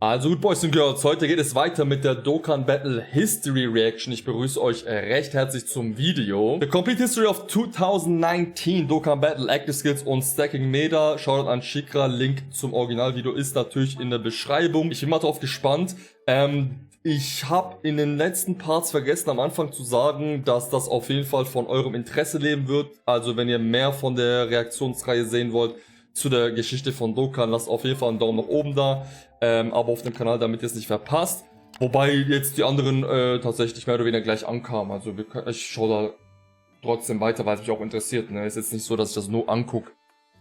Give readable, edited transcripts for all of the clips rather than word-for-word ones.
Also gut, Boys und Girls, heute geht es weiter mit der Dokkan Battle History Reaction. Ich begrüße euch recht herzlich zum Video. The Complete History of 2019 Dokkan Battle, Active Skills und Stacking Meta. Shoutout an Shikra, Link zum Originalvideo ist natürlich in der Beschreibung. Ich bin mal drauf gespannt. Ich habe in den letzten Parts vergessen am Anfang zu sagen, dass das auf jeden Fall von eurem Interesse leben wird. Also wenn ihr mehr von der Reaktionsreihe sehen wollt zu der Geschichte von Dokkan, lasst auf jeden Fall einen Daumen nach oben da. Aber auf dem Kanal, damit ihr es nicht verpasst. Wobei jetzt die anderen tatsächlich mehr oder weniger gleich ankamen. Also ich schaue da trotzdem weiter, weil es mich auch interessiert. Ne? Ist jetzt nicht so, dass ich das nur angucke,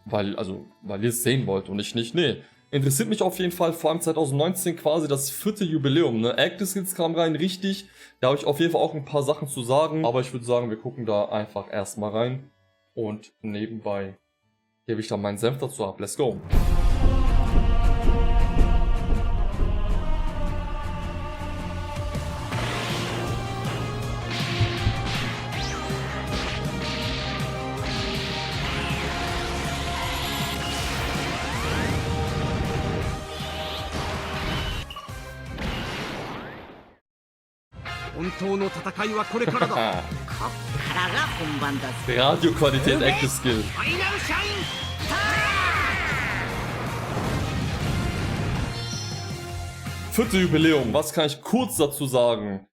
weil ihr es sehen wollt und ich nicht. Nee, interessiert mich auf jeden Fall, vor allem 2019 quasi das 4. Jubiläum. Ne? Active Skills kam rein, richtig. Da habe ich auf jeden Fall auch ein paar Sachen zu sagen. Aber ich würde sagen, wir gucken da einfach erstmal rein. Und nebenbei gebe ich dann meinen Senf dazu ab. Let's go. Radioqualität Active Skill. Vierte Jubiläum, was kann ich kurz dazu sagen?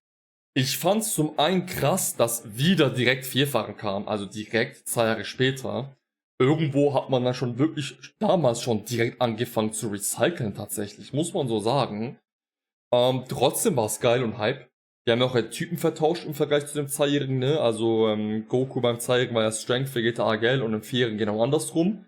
Ich fand es zum einen krass, dass wieder direkt Vierfachen kam, also direkt 2 Jahre später. Irgendwo hat man dann schon wirklich damals schon direkt angefangen zu recyceln tatsächlich, muss man so sagen. Trotzdem war es geil und Hype. Die haben ja auch Typen vertauscht im Vergleich zu dem 2-Jährigen, ne? Also Goku beim 2-Jährigen war ja Strength, Vegeta AGL und im 4-Jährigen genau andersrum.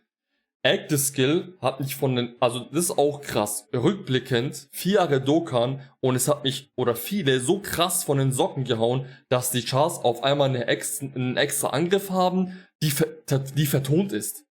Active Skill hat mich von den, also das ist auch krass, rückblickend, 4 Jahre Dokkan und es hat mich, oder viele, so krass von den Socken gehauen, dass die Chars auf einmal einen extra Angriff haben, die vertont ist.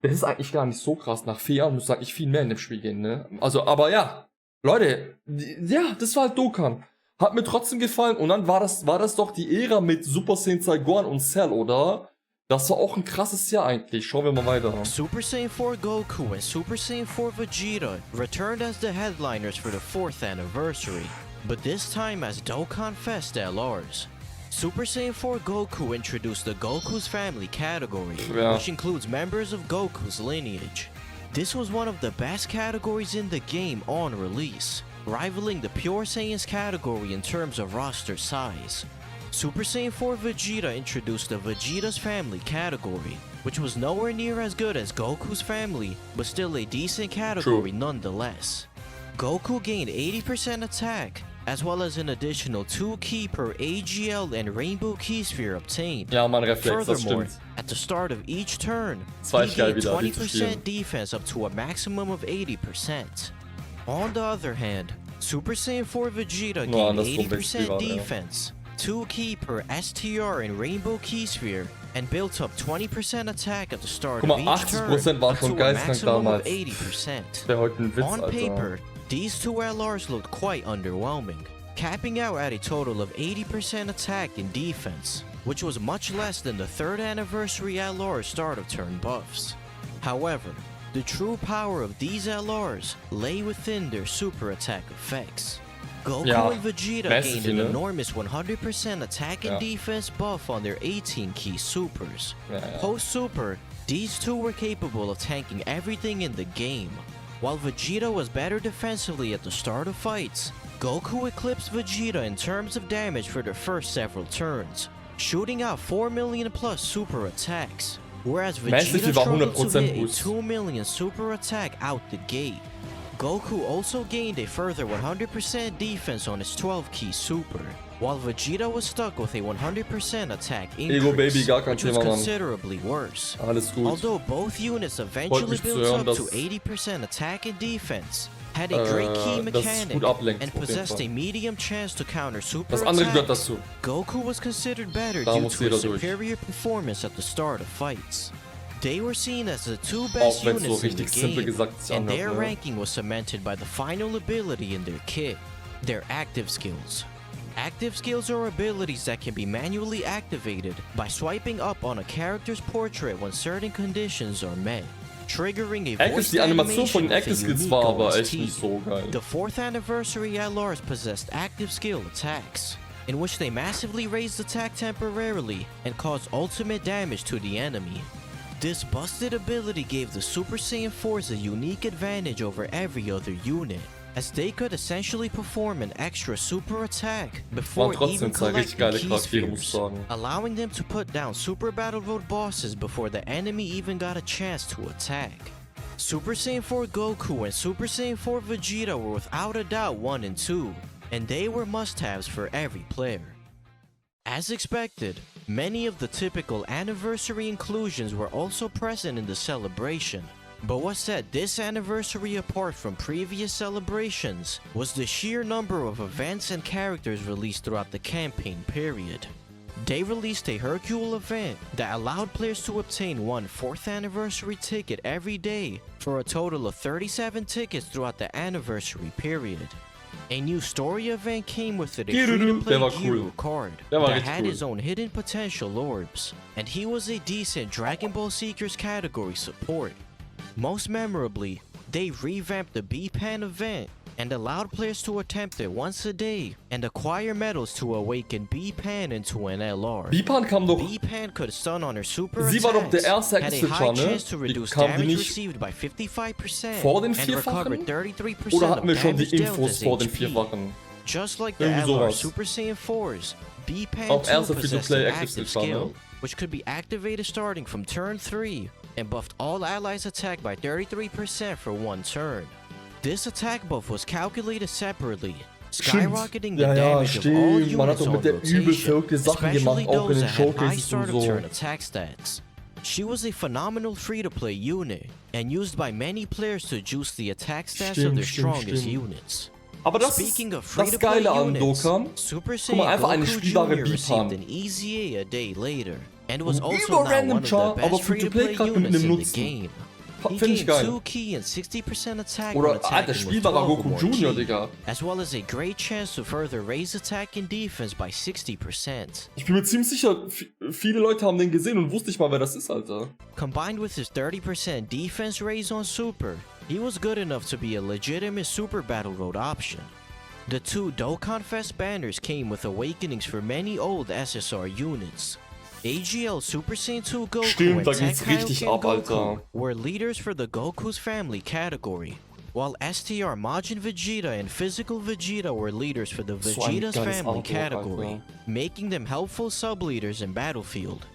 Das ist eigentlich gar nicht so krass, nach 4 Jahren müsste eigentlich viel mehr in dem Spiel gehen, ne? Also, aber ja, Leute, ja, das war halt Dokkan. Hat mir trotzdem gefallen und dann war das doch die Ära mit Super Saiyan 2 Gohan und Cell, oder? Das war auch ein krasses Jahr eigentlich. Schauen wir mal weiter. Super Saiyan 4 Goku and Super Saiyan 4 Vegeta returned as the headliners for the 4th anniversary, but this time as Dokkan Fest LRs. Super Saiyan 4 Goku introduced the Goku's Family category, which includes members of Goku's lineage. This was one of the best categories in the game on release, rivaling the Pure Saiyans category in terms of roster size. Super Saiyan 4 Vegeta introduced the Vegeta's Family category, which was nowhere near as good as Goku's Family, but still a decent category nonetheless. Goku gained 80% attack, as well as an additional 2 ki per AGL and Rainbow Key Sphere obtained. Ja, mein Reflex, das Furthermore, stimmt. at the start of each turn, Zwei he gained wieder, 20% defense up to a maximum of 80%. On the other hand, Super Saiyan 4 Vegeta gained 80% defense, 2 ki per STR and Rainbow Key Sphere, and built up 20% attack at the start of each turn war schon up to a maximum of damals. 80%. Wäre heute ein Witz, On Alter. paper, these 2 LRs looked quite underwhelming, capping out at a total of 80% attack and defense, which was much less than the 3rd anniversary LR start of turn buffs. However, the true power of these LRs lay within their super attack effects. Goku and Vegeta gained an enormous 100% attack and defense buff on their 18 key supers. Post-super, these two were capable of tanking everything in the game. While Vegeta was better defensively at the start of fights, Goku eclipsed Vegeta in terms of damage for the first several turns, shooting out 4 million plus super attacks, whereas Vegeta struggled to hit a 2 million super attack out the gate. Goku also gained a further 100% defense on his 12 key super, while Vegeta was stuck with a 100% attack increase, which was considerably worse. Although both units eventually built up to 80% attack and defense, had a great key mechanic, and possessed a medium chance to counter super attacks, Goku was considered better due to his superior performance at the start of fights. They were seen as the 2 best units in the game, and their ranking was cemented by the final ability in their kit, their active skills. Active skills are abilities that can be manually activated by swiping up on a character's portrait when certain conditions are met. triggering a Echt, voiced die Animation von den animation with a Active Skills unique war aber OST. echt nicht so geil. The 4th anniversary LRs possessed active skill attacks, in which they massively raised attack temporarily and caused ultimate damage to the enemy. This busted ability gave the Super Saiyan 4s a unique advantage over every other unit, as they could essentially perform an extra super attack before even collecting key spheres, allowing them to put down Super Battle Road bosses before the enemy even got a chance to attack. Super Saiyan 4 Goku and Super Saiyan 4 Vegeta were without a doubt 1 and 2, and they were must-haves for every player. As expected, many of the typical anniversary inclusions were also present in the celebration, but what set this anniversary apart from previous celebrations was the sheer number of events and characters released throughout the campaign period. They released a Hercule event that allowed players to obtain one 4th anniversary ticket every day for a total of 37 tickets throughout the anniversary period. A new story event came with it, a free-to-play Hero card that had his own hidden potential orbs, and he was a decent Dragon Ball Seekers category support. Most memorably, they revamped the B-Pan event and allowed players to attempt it once a day and acquire medals to awaken B-Pan into an LR. B-Pan kam doch... B-Pan could stun on her super Sie war doch der erste had a Active high Switcher, chance to ne? reduce Kam die damage nicht received by 55% vor den and recovered Vierfachen? 33% Oder hatten wir of schon die damage Infos deltas vor den HP. Vierfachen? Just like the Irgendwie LR sowas. Super Saiyan 4s, B-Pan Auch 2 erster possessed Free-to-Play an Active active Switcher, ne? skill, which could be activated starting from turn 3 and buffed all allies' attack by 33% for one turn. This attack buff was calculated separately, skyrocketing the damage of all Man hat units doch on mit der übel rotation, verrückte Sachen especially gemacht, auch in those den that had high Showcases start und of so. turn attack stats. She was a phenomenal free-to-play unit and used by many players to juice the attack stats of their strongest units. Aber das ist das Geile an Dokkan. Guck mal, einfach eine spielbare B-Pan. Über Random Char, aber Free-to-Play-Karten mit einem Nutzen. Finde ich geil. Oder, alter, spielbarer Goku Junior, Digga. As well as a great chance to further raise attack and defense by 60%. Ich bin mir ziemlich sicher, viele Leute haben den gesehen und wusste nicht mal, wer das ist, Alter. Combined with his 30% defense raise on Super, he was good enough to be a legitimate Super Battle Road option. The two Dokkan Fest banners came with awakenings for many old SSR units. AGL Super Saiyan 2 Goku Stimmt, da and geht's richtig ab, Goku Alter. were leaders for the Goku's family category, while STR Majin Vegeta and Physical Vegeta were leaders for the Vegeta's family category, making them helpful sub-leaders in Battlefield.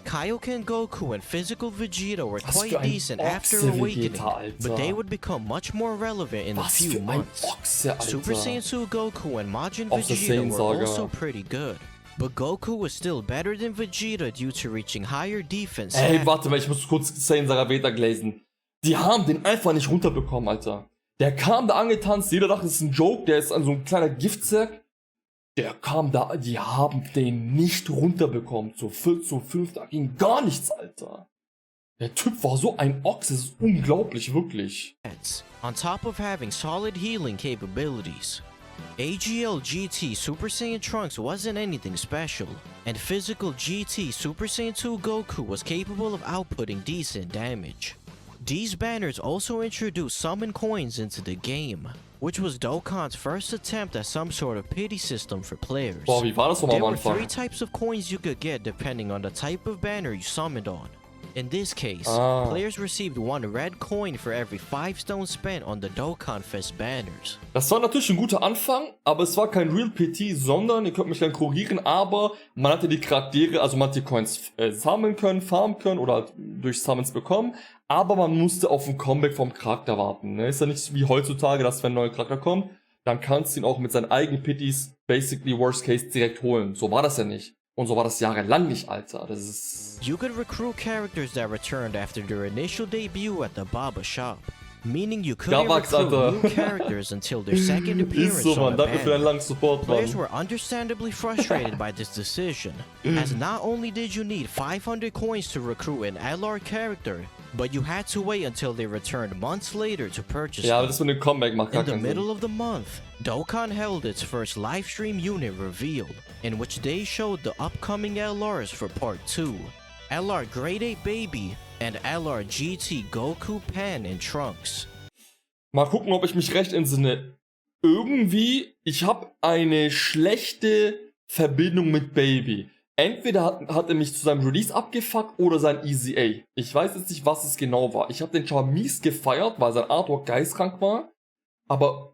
Kaioken Goku and Physical Vegeta were quite decent after awakening, but they would become much more relevant in a few months. Super Saiyan 2 Goku and Majin Vegeta were also pretty good, but Goku was still better than Vegeta due to reaching higher defense. Ey, warte mal, ich muss kurz Saiyan Saga Beta lesen. Die haben den einfach nicht runterbekommen, Alter. Der kam da angetanzt, jeder dachte, das ist ein Joke, der ist so ein kleiner Giftsack. Der kam da, die haben den nicht runterbekommen. Zu 5, da ging gar nichts, Alter. Der Typ war so ein Ochs, das ist unglaublich, wirklich. On top of having solid healing capabilities. AGL GT Super Saiyan Trunks wasn't anything special, and Physical GT Super Saiyan 2 Goku was capable of outputting decent damage. These banners also introduced summon coins into the game, which was Dokkan's first attempt at some sort of pity system for players. Boah, wie war das nochmal am There were Anfang? 3 types of coins you could get depending on the type of banner you summoned on. In this case, players received 1 red coin for every 5 stones spent on the Dokkan Fest banners. Das war natürlich ein guter Anfang, aber es war kein Real PT, sondern, ihr könnt mich dann korrigieren, aber man hatte die Charaktere, also man hat die Coins sammeln können, farmen können oder halt durch Summons bekommen, aber man musste auf ein Comeback vom Charakter warten. Ne? Ist ja nicht wie heutzutage, dass wenn ein neuer Charakter kommt, dann kannst du ihn auch mit seinen eigenen Pities, basically worst case, direkt holen. So war das ja nicht. Und so war das jahrelang nicht, Alter. Das ist... You could recruit characters that returned after their initial debut at the Baba shop, meaning you couldn't recruit new characters until their second appearance on the banner. Players were understandably frustrated by this decision, as not only did you need 500 coins to recruit an LR character, but you had to wait until they returned months later to purchase them. Ja, das mit dem Comeback macht gar In the keinen Sinn. middle of the month, Dokkan held its first livestream unit reveal, in which they showed the upcoming LRs for part 2. LR Grade 8 Baby, and LR GT Goku Pan and Trunks. Mal gucken, ob ich mich recht entsinne. Irgendwie, ich habe eine schlechte Verbindung mit Baby. Entweder hat er mich zu seinem Release abgefuckt oder sein EZA. Ich weiß jetzt nicht, was es genau war. Ich habe den Char mies gefeiert, weil sein Artwork geistkrank war. Aber...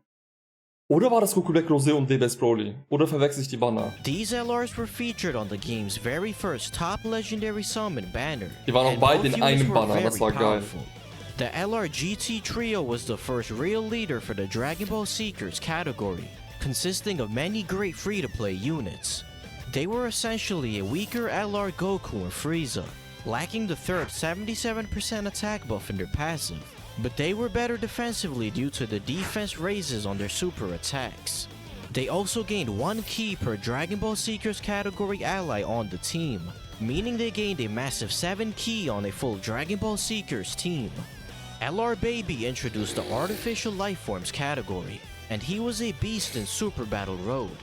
Oder war das Goku Black Rosé und D-Base Broly? Oder verwechsel ich die Banner? These LRs were featured on the game's very first top legendary summon banner. Die waren auch beide in einem Banner, das war geil. The LR GT Trio was the first real leader for the Dragon Ball Seekers category, consisting of many great free-to-play units. They were essentially a weaker LR Goku and Frieza, lacking the third 77% attack buff in their passive. But they were better defensively due to the defense raises on their super attacks. They also gained 1 key per Dragon Ball Seekers category ally on the team, meaning they gained a massive 7 key on a full Dragon Ball Seekers team. LR Baby introduced the Artificial Lifeforms category, and he was a beast in Super Battle Road.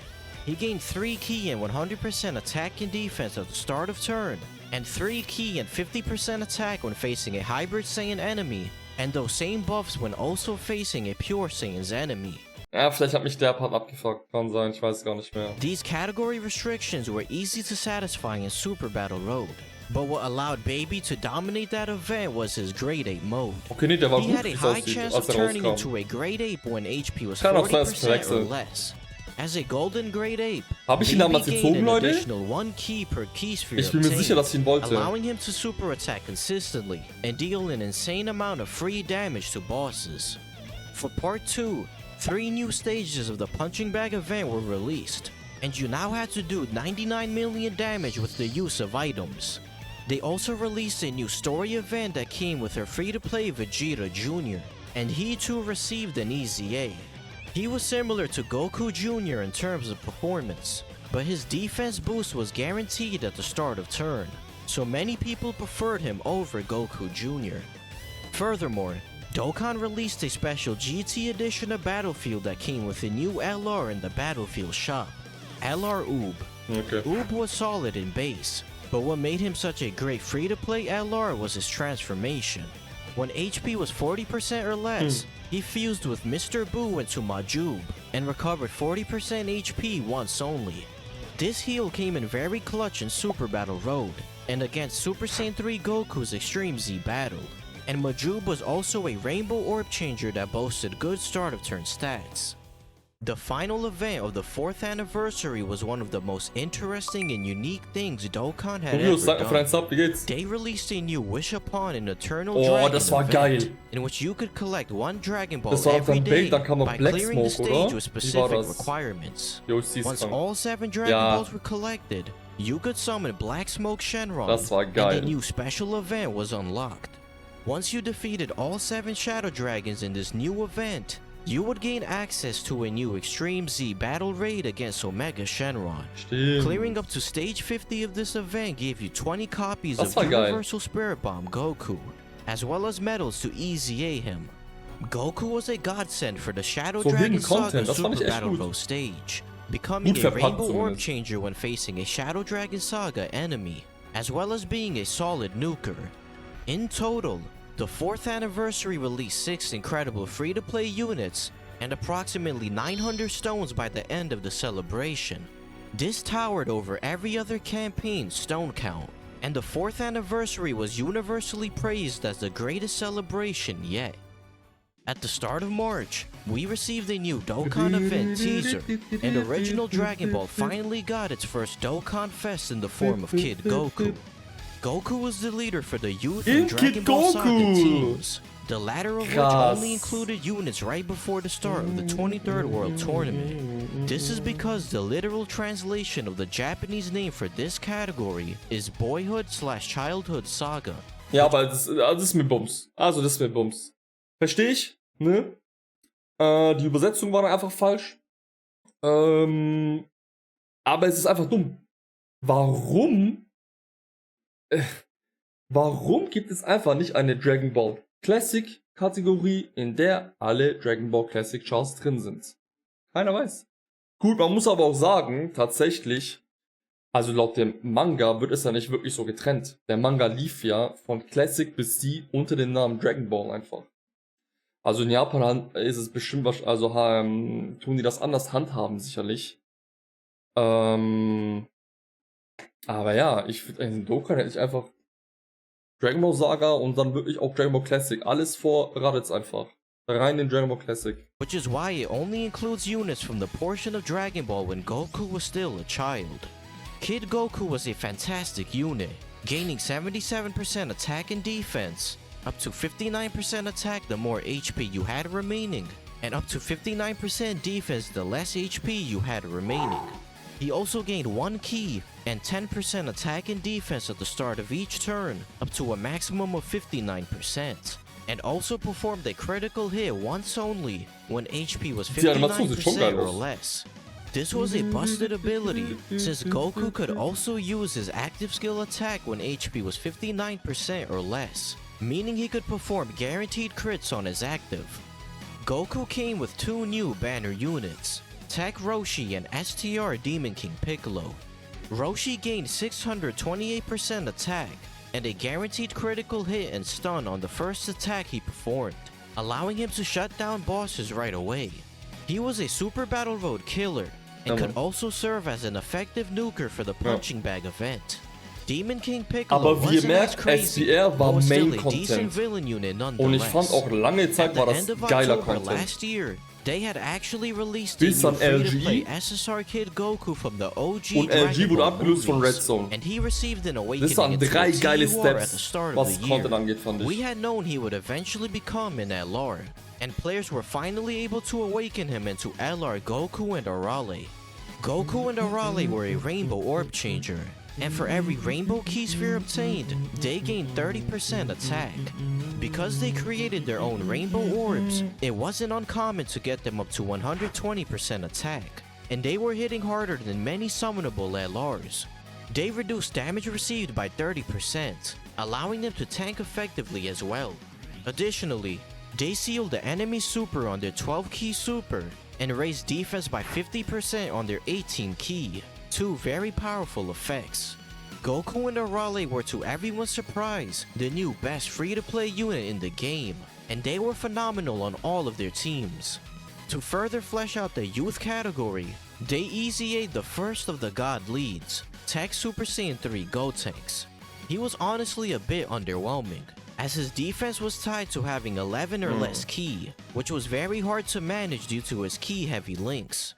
He gained 3 key and 100% attack and defense at the start of turn, and 3 key and 50% attack when facing a Hybrid Saiyan enemy, and those same buffs when also facing a Pure Saiyan's enemy. Ja, vielleicht hat mich der Part abgefuckt. Kann sein, ich weiß gar nicht mehr. These category restrictions were easy to satisfy in Super Battle Road, but what allowed Baby to dominate that event was his Grade 8 mode. Okay, nee, der war He gut, had a wie es high aussieht, chance als of er turning rauskam. into a Grade 8 when HP was Kann auch sein, dass ich 40% or verwechsel. less. As a golden Grade 8, Hab ich ihn damals Baby gezogen, gained an Leute? additional 1 key per key sphere Ich bin mir sicher, dass ich ihn wollte. allowing him to super attack consistently and deal an insane amount of free damage to bosses. For part 2, 3 new stages of the punching bag event were released, and you now had to do 99 million damage with the use of items. They also released a new story event that came with a free-to-play Vegeta Jr., and he too received an EZA. He was similar to Goku Jr. in terms of performance, but his defense boost was guaranteed at the start of turn, so many people preferred him over Goku Jr. Furthermore, Dokkan released a special GT edition of Battlefield that came with a new LR in the Battlefield shop, LR Oob. Okay. Oob was solid in base, but what made him such a great free-to-play LR was his transformation. When HP was 40% or less, he fused with Mr. Buu into Majub and recovered 40% HP once only. This heal came in very clutch in Super Battle Road and against Super Saiyan 3 Goku's Extreme Z battle. And Majub was also a Rainbow Orb changer that boasted good start of turn stats. The final event of the 4th anniversary was one of the most interesting and unique things Dokkan had ever done. They released a new Wish Upon an Eternal Dragon das war event, geil. in which you could collect 1 Dragon Ball Das war auf every deinem day Bild, dann kam noch by Black clearing the Smoke, stage oder? with Wie war specific das? requirements. Jo, ich sieh's Once dran. all 7 Dragon Ja. Balls were collected, you could summon Black Smoke Shenron, Das war geil. and a new special event was unlocked. Once you defeated all 7 Shadow Dragons in this new event, you would gain access to a new Extreme Z battle raid against Omega Shenron. Stimmt. Clearing up to stage 50 of this event gave you 20 copies Das of war geil. Universal Spirit Bomb Goku, as well as medals to EZA him. Goku was a godsend for the Shadow So Dragon hidden Saga Content, das fand Super ich echt Battle gut. Road stage, becoming Gut a verpackt Rainbow Orb zumindest. changer when facing a Shadow Dragon Saga enemy, as well as being a solid nuker. In total, the 4th anniversary released 6 incredible free-to-play units and approximately 900 stones by the end of the celebration. This towered over every other campaign's stone count, and the 4th anniversary was universally praised as the greatest celebration yet. At the start of March, we received a new Dokkan event teaser, and original Dragon Ball finally got its first Dokkan Fest in the form of Kid Goku. Goku was the leader for the Youth and Dragon Ball Saga teams, the latter of which only included units right before the start of the 23rd World Tournament. This is because the literal translation of the Japanese name for this category is Boyhood/Childhood Saga. Ja, aber das ist mir Bums. Also, das ist mir Bums. Verstehe ich, ne? Die Übersetzung war dann einfach falsch. Aber es ist einfach dumm. Warum gibt es einfach nicht eine Dragon Ball Classic Kategorie, in der alle Dragon Ball Classic Charts drin sind? Keiner weiß. Gut, man muss aber auch sagen, tatsächlich, Also laut dem Manga wird es ja nicht wirklich so getrennt. Der Manga lief ja von Classic bis C unter dem Namen Dragon Ball einfach. Also in Japan ist es bestimmt, also tun die das anders handhaben sicherlich. Aber ja, in Dokkan hätte ich einfach Dragon Ball Saga und dann wirklich auch Dragon Ball Classic. Alles vor Raditz einfach. Rein in Dragon Ball Classic. Which is why it only includes units from the portion of Dragon Ball when Goku was still a child. Kid Goku was a fantastic unit, gaining 77% attack and defense, up to 59% attack the more HP you had remaining, and up to 59% defense the less HP you had remaining. He also gained 1 ki and 10% attack and defense at the start of each turn, up to a maximum of 59%, and also performed a critical hit once only when HP was 59% or less. This was a busted ability, since Goku could also use his active skill attack when HP was 59% or less, meaning he could perform guaranteed crits on his active. Goku came with 2 new banner units, Tech Roshi and STR Demon King Piccolo. Roshi gained 628% attack, and a guaranteed critical hit and stun on the first attack he performed, allowing him to shut down bosses right away. He was a Super Battle Road killer, and could also serve as an effective nuker for the punching bag event. Demon King Piccolo Aber wie ihr merkt, SBR war but still Main a Content. decent villain unit Und ich nonetheless. fand auch lange Zeit At war the das end of geiler October Content. last year, they had actually released Bis a an new free-to-play LG. SSR Kid Goku from the OG Und LG Dragon wurde Ball abgelöst von movies, Red Zone. and he received an Das awakening waren into 3 a geile TUR at the Steps, start of was the Content year. angeht, fand We ich. had known he would eventually become an LR, and players were finally able to awaken him into LR Goku and Arale. Goku and Arale were a rainbow orb changer, and for every rainbow key sphere obtained, they gained 30% attack. Because they created their own rainbow orbs, it wasn't uncommon to get them up to 120% attack, and they were hitting harder than many summonable LRs. They reduced damage received by 30%, allowing them to tank effectively as well. Additionally, they sealed the enemy super on their 12 key super, and raised defense by 50% on their 18 key, 2 very powerful effects. Goku and Arale were, to everyone's surprise, the new best free-to-play unit in the game, and they were phenomenal on all of their teams. To further flesh out the youth category, they EZA'd the first of the God leads, Tech Super Saiyan 3 Gotenks. He was honestly a bit underwhelming, as his defense was tied to having 11 or less ki, which was very hard to manage due to his ki-heavy links.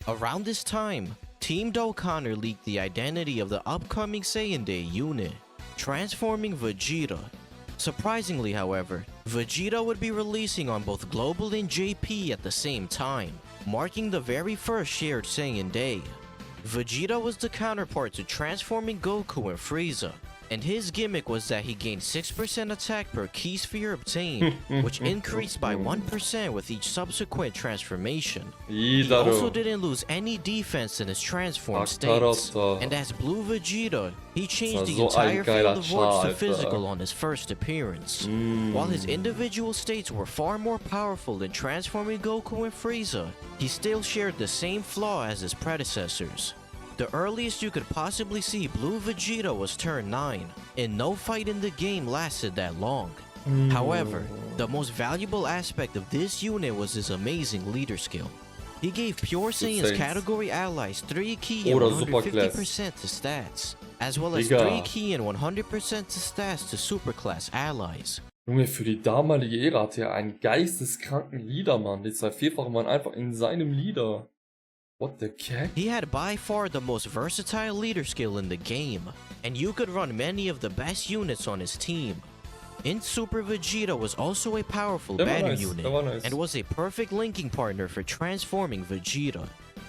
Around this time, Team Dokkan leaked the identity of the upcoming Saiyan Day unit, transforming Vegeta. Surprisingly, however, Vegeta would be releasing on both Global and JP at the same time, marking the very first shared Saiyan Day. Vegeta was the counterpart to transforming Goku and Frieza, and his gimmick was that he gained 6% attack per key sphere obtained, which increased by 1% with each subsequent transformation. He also didn't lose any defense in his transformed states, and as Blue Vegeta, he changed the entire field of orbs to physical on his first appearance. While his individual states were far more powerful than transforming Goku and Frieza, he still shared the same flaw as his predecessors. The earliest you could possibly see Blue Vegeta was turn 9, and no fight in the game lasted that long. However, the most valuable aspect of this unit was his amazing leader skill. He gave Pure Saiyan's category allies 3 ki and 150% to stats, as well as 3 ki and 100% to stats to superclass allies. Junge, für die damalige Ära hatte er einen geisteskranken Leader, Mann. Der 2-4-fache Mann einfach in seinem Leader. What the heck? He had by far the most versatile leader skill in the game, and you could run many of the best units on his team. Super Vegeta was also a powerful banner unit, and was a perfect linking partner for transforming Vegeta.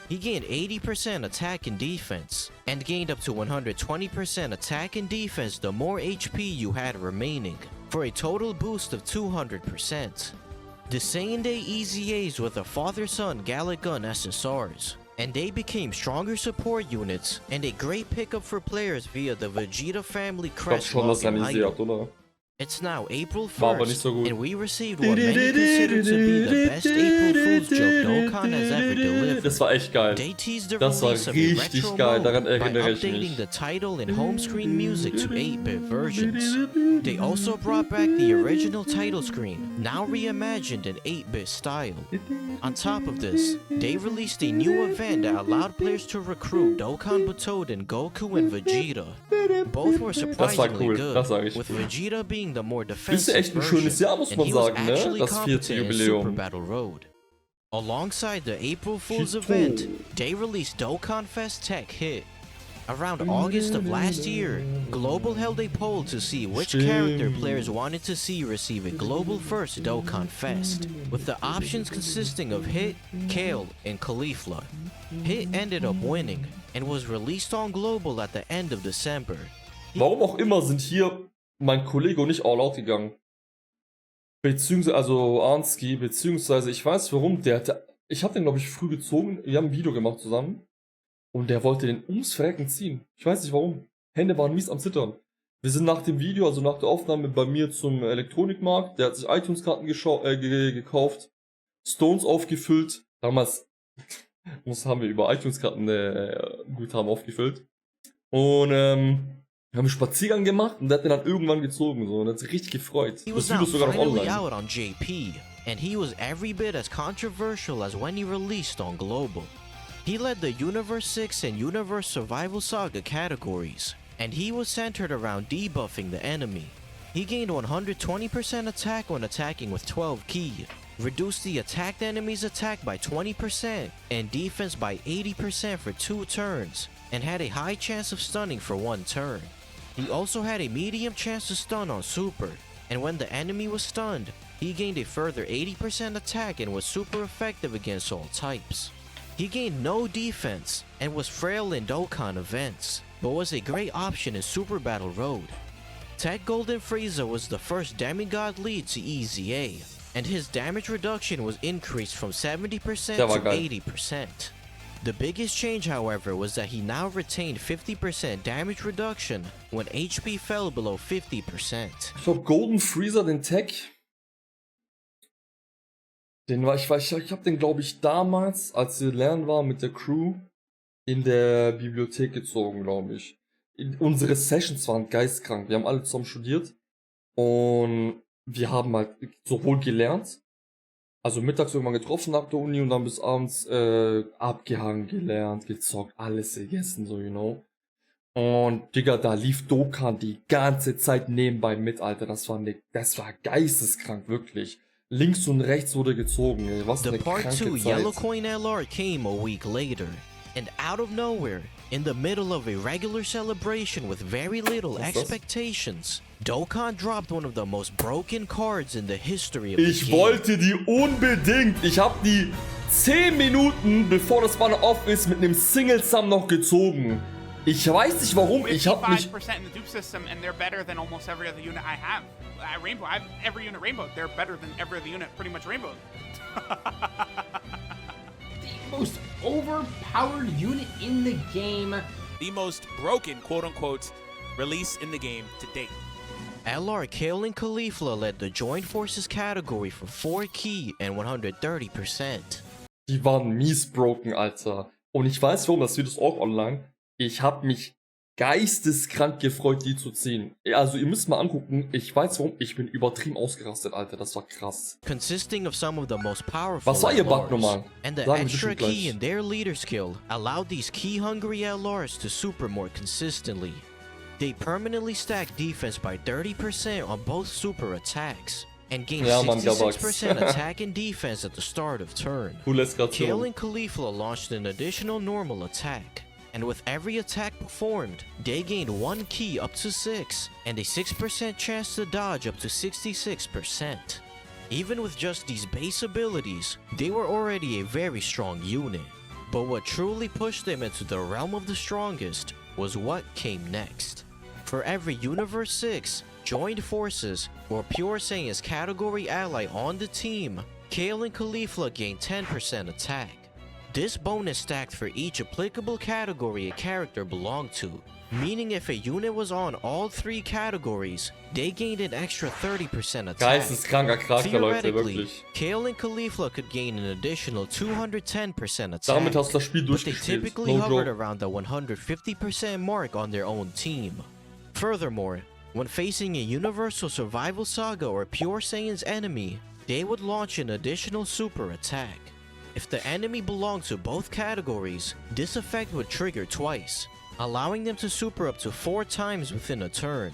He gained 80% attack and defense, and gained up to 120% attack and defense the more HP you had remaining, for a total boost of 200%. The Saiyan Day EZAs with the father-son Gallic Gun SSRs, and they became stronger support units and a great pickup for players via the Vegeta family crest login item. It's now April War aber nicht 1st, so gut. and we received what many consider to be the best April Fool's joke Dokkan has ever delivered. Das war echt geil. They teased the Das war release of a richtig retro geil, mode daran by erinnere ich updating mich. the title and home screen music to 8-bit versions. They also brought back the original title screen, now reimagined in 8-bit style. On top of this, they released a new event that allowed players to recruit Dokkan Battle and Goku and Vegeta. Both were surprisingly cool, good, das sag ich. with Vegeta being the more Ist defensive echt ein schönes version, Jahr, muss and man he was sagen, ne? actually Das 4. competent in Super Jubiläum. Battle Road. Alongside the April Fool's Shit. event, they released Dokkan Fest Tech Hit. Around August of last year, Global held a poll to see which character players wanted to see receive a global first Dokkan Fest, with the options consisting of Hit, Kale, and Caulifla. Hit ended up winning, and was released on Global at the end of December. Warum auch immer sind hier mein Kollege und ich all out gegangen. Beziehungsweise, also Arnski, beziehungsweise ich weiß warum, ich hab den glaube ich früh gezogen, wir haben ein Video gemacht zusammen und der wollte den ums Verrecken ziehen. Ich weiß nicht warum. Hände waren mies am Zittern. Wir sind nach dem Video, also nach der Aufnahme bei mir zum Elektronikmarkt, der hat sich iTunes-Karten gekauft, Stones aufgefüllt, damals haben wir über iTunes-Karten Guthaben aufgefüllt und wir haben einen Spaziergang gemacht und der hat den dann irgendwann gezogen so, und hat sich richtig gefreut. He Das was Video now ist sogar noch finally online. out on JP, and he was every bit as controversial as when he released on Global. He led the Universe 6 and Universe Survival Saga categories, and he was centered around debuffing the enemy. He gained 120% attack when attacking with 12 ki, reduced the attacked enemy's attack by 20% and defense by 80% for 2 turns, and had a high chance of stunning for 1 turn. He also had a medium chance to stun on Super, and when the enemy was stunned, he gained a further 80% attack and was super effective against all types. He gained no defense and was frail in Dokkan events, but was a great option in Super Battle Road. Tech Golden Frieza was the first demigod lead to EZA, and his damage reduction was increased from 70% to 80%. The biggest change, however, was that he now retained 50% damage reduction when HP fell below 50%. Ich glaube Golden Freezer, den Tech, ich habe den glaube ich damals, als wir lernen waren mit der Crew, in der Bibliothek gezogen, glaube ich. Unsere Sessions waren geistkrank, wir haben alle zusammen studiert und wir haben halt sowohl gelernt, also mittags irgendwann getroffen nach der Uni und dann bis abends abgehangen, gelernt, gezockt, alles gegessen, so, you know. Und Digga, da lief Dokkan die ganze Zeit nebenbei mit, Alter. Das war geisteskrank, wirklich. Links und rechts wurde gezogen, ey. Was eine The Part kranke 2 Zeit. Yellow Coin LR came a week later, and out of nowhere, in the middle of a regular celebration with very little expectations, Dokkan dropped one of the most broken cards in the history of the Ich game. wollte die unbedingt. Ich habe die 10 Minuten, bevor das Banner off ist, mit einem Single-Sum noch gezogen. Ich weiß nicht warum, ich habe mich... 55% in the dupe system, and they're better than almost every other unit I have. At Rainbow, I have every unit Rainbow. They're better than every other unit, pretty much Rainbow. The most overpowered unit in the game. The most broken, quote-unquote, release in the game to date. LR, Kale, and Caulifla led the Joint Forces category for 4 ki and 130%. Die waren mies broken, Alter. Und ich weiß warum, das Video ist auch online. Ich habe mich geisteskrank gefreut, die zu ziehen. Also ihr müsst mal angucken, ich weiß warum, ich bin übertrieben ausgerastet, Alter, das war krass. Consisting of some of the most powerful Was war ihr Bug LRs, nochmal? and the Sagen wir extra bestimmt key gleich. in their leader skill allowed these key-hungry LRs to super more consistently. They permanently stacked defense by 30% on both super attacks, and gained Ja, Mann, 66% attack and defense at the start of turn. Coole Eskalation. Kale and Caulifla launched an additional normal attack, and with every attack performed, they gained 1 ki up to 6, and a 6% chance to dodge up to 66%. Even with just these base abilities, they were already a very strong unit. But what truly pushed them into the realm of the strongest was what came next. For every Universe 6, Joined Forces, or Pure Saiyan's category ally on the team, Kale and Caulifla gained 10% attack. This bonus stacked for each applicable category a character belonged to, meaning if a unit was on all 3 categories, they gained an extra 30% attack. Geisteskranker Charakter, Leute, Theoretically, wirklich. Kayle and Caulifla could gain an additional 210% attack, Damit hast du das Spiel but they durchgespielt. typically No hovered joke. around the 150% mark on their own team. Furthermore, when facing a Universal Survival Saga or Pure Saiyan's enemy, they would launch an additional super attack. If the enemy belonged to both categories, this effect would trigger twice, allowing them to super up to 4 times within a turn.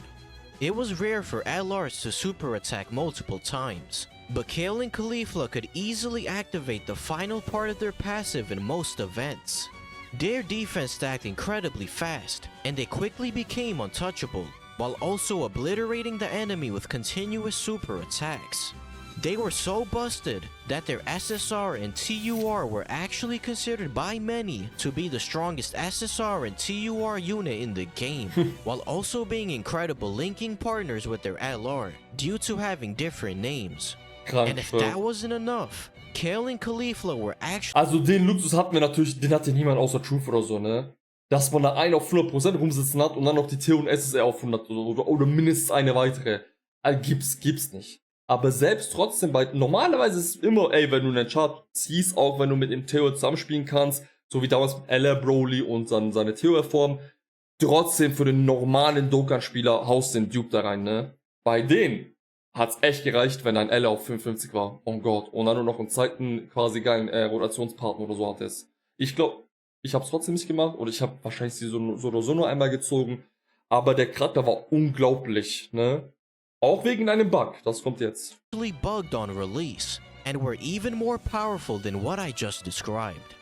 It was rare for LRs to super attack multiple times, but Kayle and Caulifla could easily activate the final part of their passive in most events. Their defense stacked incredibly fast, and they quickly became untouchable, while also obliterating the enemy with continuous super attacks. They were so busted that their SSR and TUR were actually considered by many to be the strongest SSR and TUR unit in the game, while also being incredible linking partners with their LR due to having different names. And if that wasn't enough, Kayle and Caulifla were actually... Also den Luxus hatten wir natürlich, den hatte niemand außer Truth oder so, ne? Dass man da einen auf 100% rumsitzen hat und dann noch die T und SSR auf 100 oder mindestens eine weitere. Also gibt's nicht. Aber selbst trotzdem, weil normalerweise ist es immer, ey, wenn du einen Chart ziehst, auch wenn du mit dem Theo zusammenspielen kannst, so wie damals mit LR Broly und dann seine Theo-Form, trotzdem für den normalen Dokkan-Spieler haust den Dupe da rein, ne? Bei denen hat's echt gereicht, wenn ein LR auf 55 war. Oh Gott. Und dann nur noch in Zeiten quasi geilen Rotationspartner oder so hattest. Ich glaube, ich hab's trotzdem nicht gemacht oder ich habe wahrscheinlich sie so oder so nur einmal gezogen. Aber der Charakter war unglaublich, ne? Auch wegen einem Bug, das kommt jetzt. bugged on release, and were even more powerful than what I just described.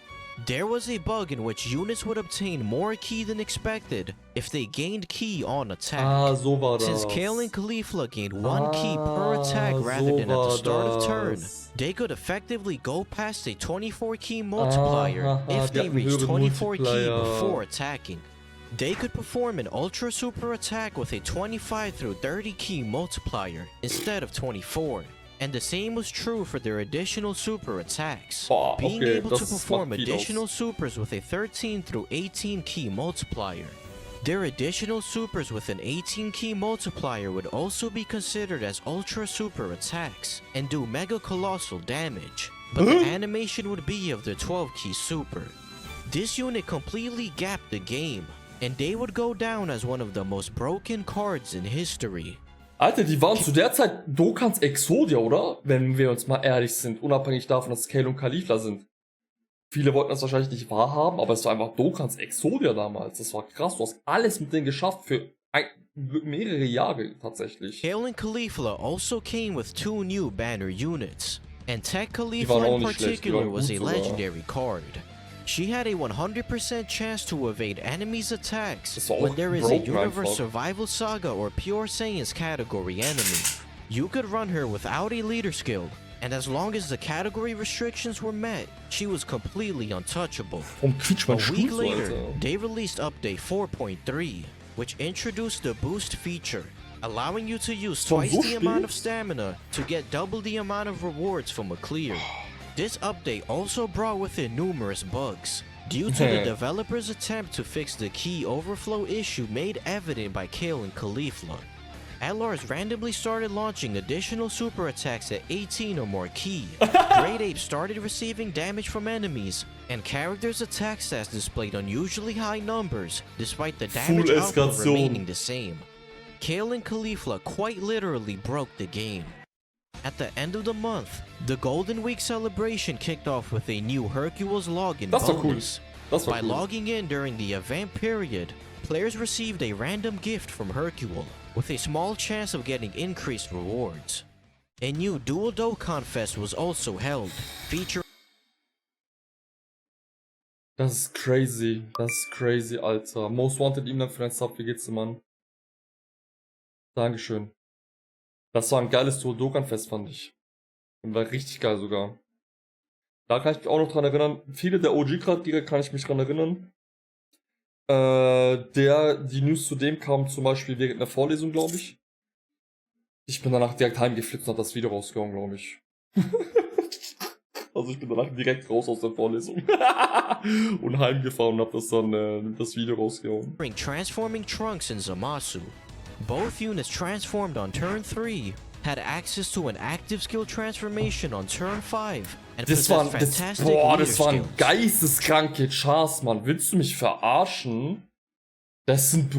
There was a bug in which units would obtain more ki than expected if they gained ki on attack. Ah, so war das. Since Kayle and Caulifla gained 1 ki per attack rather than at the start of turn, they could effectively go past a 24 ki multiplier if they reached 24 ki before attacking. They could perform an ultra super attack with a 25 through 30 ki multiplier instead of 24. And the same was true for their additional super attacks, being able to perform additional supers with a 13 through 18 ki multiplier. Their additional supers with an 18 ki multiplier would also be considered as ultra super attacks and do mega colossal damage, but the animation would be of the 12 ki super. This unit completely gapped the game, and they would go down as one of the most broken cards in history. Alter, die waren zu der Zeit Dokkans Exodia, oder? Wenn wir uns mal ehrlich sind, unabhängig davon, dass es Kayle und Caulifla sind. Viele wollten das wahrscheinlich nicht wahrhaben, aber es war einfach Dokkans Exodia damals. Das war krass, du hast alles mit denen geschafft für mehrere Jahre tatsächlich. Kayle and Caulifla also came with 2 new banner units, and Tech Caulifla in particular was a legendary card. She had a 100% chance to evade enemies' attacks when there is a Universe Survival Saga or Pure Saiyan's category enemy. You could run her without a leader skill, and as long as the category restrictions were met, she was completely untouchable. A week later, they released update 4.3, which introduced the boost feature, allowing you to use twice the amount of stamina to get double the amount of rewards from a clear. This update also brought with it numerous bugs, due to the developers' attempt to fix the key overflow issue made evident by Kayle and Caulifla. LRs randomly started launching additional super attacks at 18 or more ki. Great Apes started receiving damage from enemies, and characters' attack stats displayed unusually high numbers, despite the damage output remaining the same. Kayle and Caulifla quite literally broke the game. At the end of the month, the Golden Week celebration kicked off with a new Hercules login bonus. By logging in during the event period, players received a random gift from Hercule, with a small chance of getting increased rewards. A new Dual Dokkan Fest was also held, featuring... Das ist crazy, Alter. Most Wanted ihm dann für dein Sub, wie geht's dir, Mann? Dankeschön. Das war ein geiles Dual Dokkan Fest, fand ich. Und war richtig geil sogar. Da kann ich mich auch noch dran erinnern. Viele der OG-Charaktere kann ich mich dran erinnern. Die News zu dem kam zum Beispiel während einer Vorlesung, glaube ich. Ich bin danach direkt heimgeflitzt und hab das Video rausgehauen, glaube ich. Also ich bin danach direkt raus aus der Vorlesung. Und heimgefahren und hab das dann das Video rausgehauen. Transforming Trunks and Zamasu. Both units transformed on turn 3, had access to an active skill transformation on turn 5, and Das possessed waren, fantastic das waren leader skills. geisteskranke Chars, Mann. Willst du mich verarschen? Das sind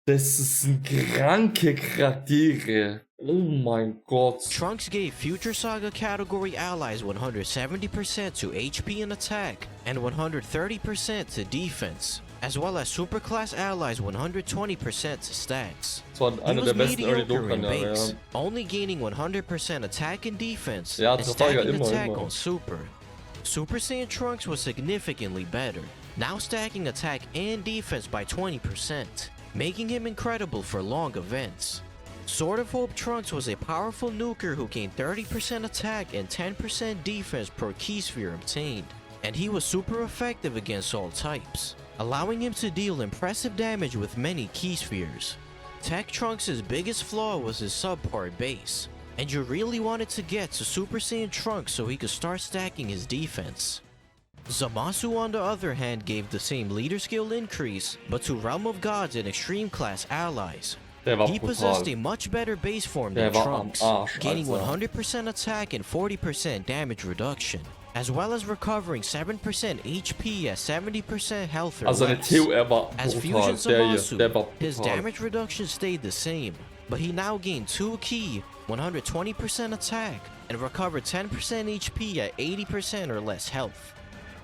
Das sind kranke Charaktere. Oh mein Gott. Trunks gave Future Saga category allies 170% to HP and attack, and 130% to defense, as well as superclass allies 120% to stats. Das war He einer was der besten Early mediocre Dokkan, in ja. base, only gaining 100% attack and defense, Ja, and das war ja stacking immer, attack immer. on super. Super Saiyan Trunks was significantly better, now stacking attack and defense by 20%, making him incredible for long events. Sword of Hope Trunks was a powerful nuker who gained 30% attack and 10% defense per key sphere obtained, and he was super effective against all types, allowing him to deal impressive damage with many key spheres. Tech Trunks' biggest flaw was his subpar base, and you really wanted to get to Super Saiyan Trunks so he could start stacking his defense. Zamasu on the other hand gave the same leader skill increase, but to Realm of Gods and Extreme Class allies. Der war He possessed brutal. a much better base form Der than war am Trunks, Arsch, gaining Alter. 100% attack and 40% damage reduction, as well as recovering 7% HP at 70% health or Also seine less. TOR war As brutal. Fusion Der hier, Zamasu, der war his brutal. damage reduction stayed the same, but he now gained 2 key, 120% attack, and recovered 10% HP at 80% or less health.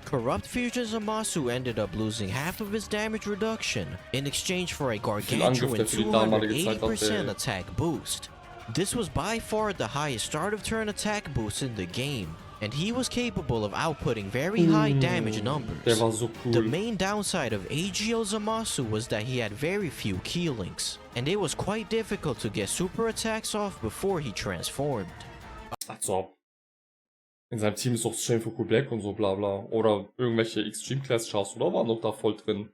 Corrupt Fusion Zamasu ended up losing half of his damage reduction in exchange for a gargantuan Angriff, der für die damalige Zeit 280% hatte. attack boost. This was by far the highest start of turn attack boost in the game, and he was capable of outputting very high damage numbers. Der war so The cool. main downside of AGO Zamasu was that he had very few key links, and it was quite difficult to get super attacks off before he transformed. Also, in seinem Team ist doch Shameful Cool Black und so bla bla. Oder irgendwelche Extreme Class Chars, oder? Waren doch da voll drin,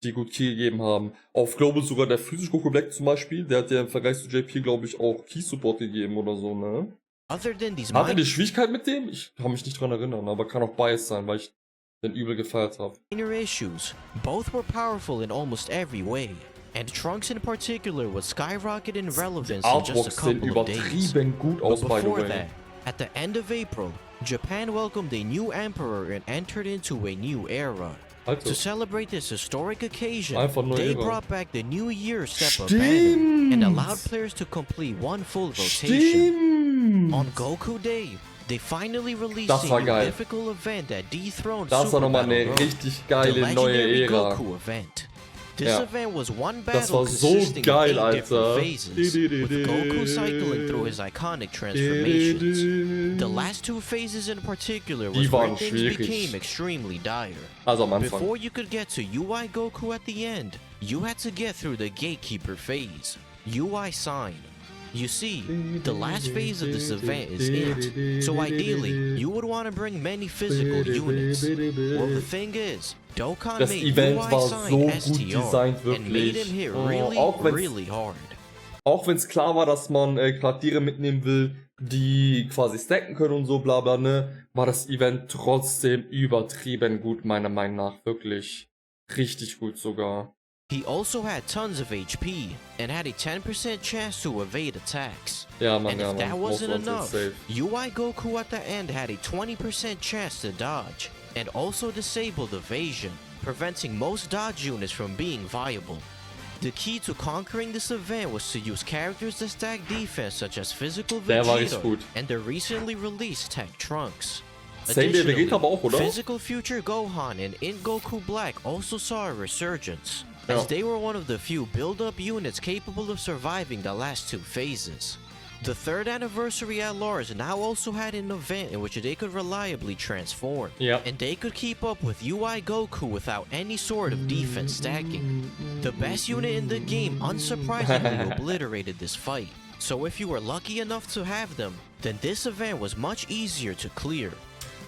die gut Key gegeben haben. Auf Global sogar der physische Cool Black zum Beispiel, der hat ja im Vergleich zu JP, glaube ich, auch Key Support gegeben oder so, ne? Other than these Hatte die Schwierigkeit mit dem? Ich kann mich nicht dran erinnern, aber kann auch biased sein, weil ich den übel gefeiert habe. minor issues, both were powerful in almost every way, and Trunks in particular would skyrocket in relevance in just a Artworks sehen couple of days. übertrieben gut But aus, by the before way. that, at the end of April, Japan welcomed a new emperor and entered into a new era. Also, To celebrate this historic occasion, Einfach neue they Ära. brought back the New Year step-up banner and allowed players to complete one full rotation. Stimmt! On Goku Day, they finally released Das war a new geil. mythical event that dethroned Das war Super nochmal Battle eine Road, richtig the geile neue legendary Ära. Goku event. This Ja. event was one Das battle war so consisting geil, of 8 different Alter. phases, with Goku cycling through his iconic transformations. The last 2 phases in particular was Die where waren things schwierig. became extremely dire. Also am Anfang. Before you could get to UI Goku at the end, you had to get through the Gatekeeper phase, UI Sign. You see, the last phase of this event is it, so ideally, you would want to bring many physical units. Well, the thing is, Dokkan Das made Event UI war Sign so gut STR designt, and made him wirklich. hit Oh, really, auch wenn's- really hard. Auch wenn es klar war, dass man Charaktere mitnehmen will, die quasi stacken können und so bla bla, ne, war das Event trotzdem übertrieben gut, meiner Meinung nach. Wirklich. Richtig gut sogar. He also had tons of HP and had a 10% chance to evade attacks. Ja, Mann, And ja, if that Mann. Most wasn't ones enough, safe. UI Goku at the end had a 20% chance to dodge, and also disabled evasion, preventing most dodge units from being viable. The key to conquering this event was to use characters that stack defense such as Physical Der war richtig Vegeta gut. and the recently released Tech Trunks. Same der Vegeta aber auch, oder? Physical Future Gohan and In Goku Black also saw a resurgence, as Ja. they were one of the few build-up units capable of surviving the last 2 phases. The 3rd anniversary at Lars now also had an event in which they could reliably transform, Ja. and they could keep up with UI Goku without any sort of defense stacking. The best unit in the game unsurprisingly obliterated this fight, so if you were lucky enough to have them, then this event was much easier to clear.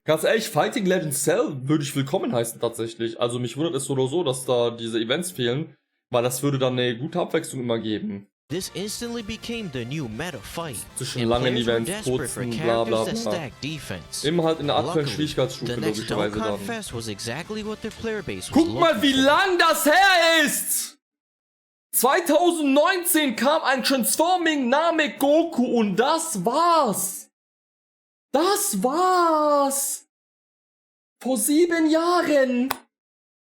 Ganz ehrlich, Fighting Legends Cell würde ich willkommen heißen tatsächlich. Also mich wundert es so oder so, dass da diese Events fehlen, weil das würde dann eine gute Abwechslung immer geben. This instantly became the new meta fight, Zwischen and langen players were Events, desperate for kurzen, bla bla characters that bla. stack defense. Immer halt in der aktuellen Luckily, Schwierigkeitsstufe the next logischerweise Dokkan dann. Fest was exactly what their player base was Guck mal, looking wie for. lang das her ist! 2019 kam ein Transforming Namek Goku und das war's! Das war's! Vor 7 Jahren!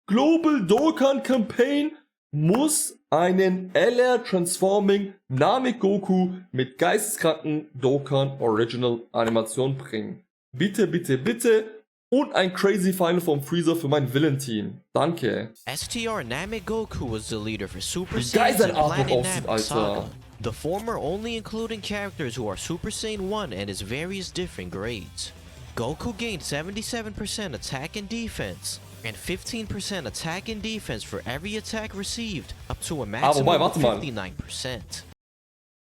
Global Dokkan Campaign muss einen LR Transforming Namek Goku mit geisteskranken Dokkan Original Animation bringen. Bitte, bitte, bitte. Und ein crazy Final vom Freezer für mein Villain-Team. Danke. STR Namek Goku was the leader for Super Wie geil Saiyan sein and Artwork Planet aussieht, Namek Saga. Alter. The former only including characters who are Super Saiyan 1 and its various different grades. Goku gained 77% attack and defense, and 15% attack and defense for every attack received, up to a maximum wobei, of warte mal. 59%.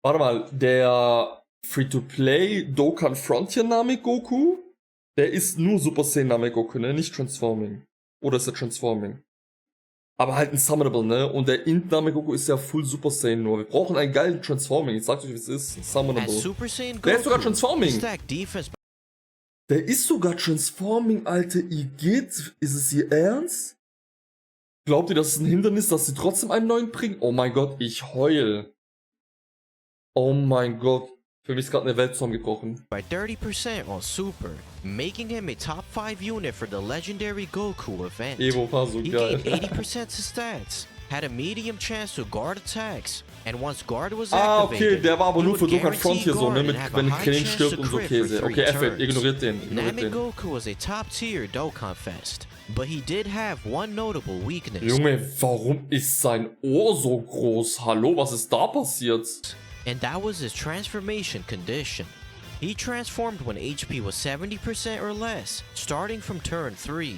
Warte mal, der Free-to-Play Dokkan Frontier Namek Goku, der ist nur Super Saiyan Namek Goku, ne? Nicht Transforming. Oder ist er Transforming? Aber halt ein Summonable, ne? Und der Int Namek Goku ist ja Full Super Saiyan nur. Wir brauchen einen geilen Transforming. Ich sag's euch, wie es ist. Summonable. As Super Saiyan Der ist sogar Goku, Transforming. stacked defense Der ist sogar Transforming, Alter. Igitt. Ist es ihr Ernst? Glaubt ihr, das ist ein Hindernis, dass sie trotzdem einen neuen bringen? Oh mein Gott, ich heul. Oh mein Gott. Für mich ist gerade eine Welt zusammengebrochen. by 30% on Super, making him a top 5 unit for the legendary Goku event. Evo war so He geil. gained 80% to stats, had a medium chance to guard attacks, and once guard was Ah, okay, activated, der war aber he nur would für Dokkan guarantee Frontier so, ne? guard Mit, and have a wenn high Krillin chance stirbt to und so crit Käse. for 3 Okay, F, turns. ignoriert den. Ignoriert Namek den. Goku was a top tier Dokkan Fest, but he did have one notable weakness. Junge, warum ist sein Ohr so groß? Hallo, was ist da passiert? And that was his transformation condition. He transformed when HP was 70% or less, starting from turn 3.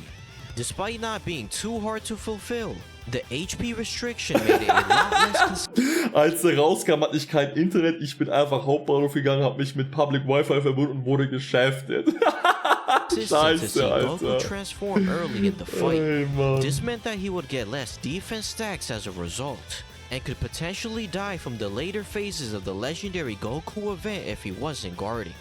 Despite not being too hard to fulfill, the HP restriction made it a lot less Als er rauskam, hatte ich kein Internet. Ich bin einfach Hauptbahnhof gegangen, habe mich mit Public Wi-Fi verbunden und wurde geschäftet. consistent to see Scheiße, Goku Alter. transform early in the fight. Ey, Mann. This meant that he would get less defense stacks as a result, and could potentially die from the later phases of the legendary Goku event if he wasn't guarding.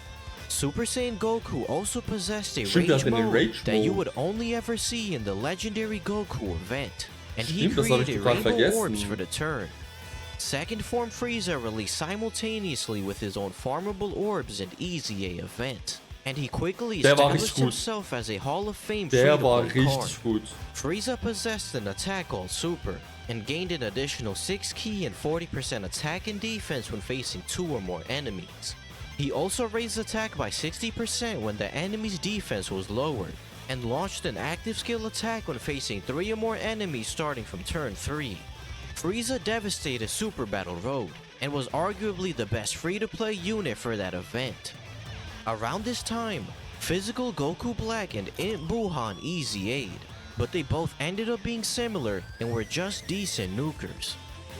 Super Saiyan Goku also possessed a Stimmt, rage den mode Rage that you Mode. would only ever see in the legendary Goku event, and he Stimmt, das hab ich created total rainbow vergessen. orbs for the turn. Second Form Frieza released simultaneously with his own farmable orbs and Easy A event, and he quickly Der war established richtig gut. himself as a Hall of Fame Der war free-to-play card. richtig gut. Frieza possessed an attack all super, and gained an additional 6 key and 40% attack and defense when facing 2 or more enemies. He also raised attack by 60% when the enemy's defense was lowered, and launched an active skill attack when facing 3 or more enemies starting from turn 3. Frieza devastated Super Battle Road, and was arguably the best free-to-play unit for that event. Around this time, Physical Goku Black and Int Buhan Easy Aid, but they both ended up being similar and were just decent nukers.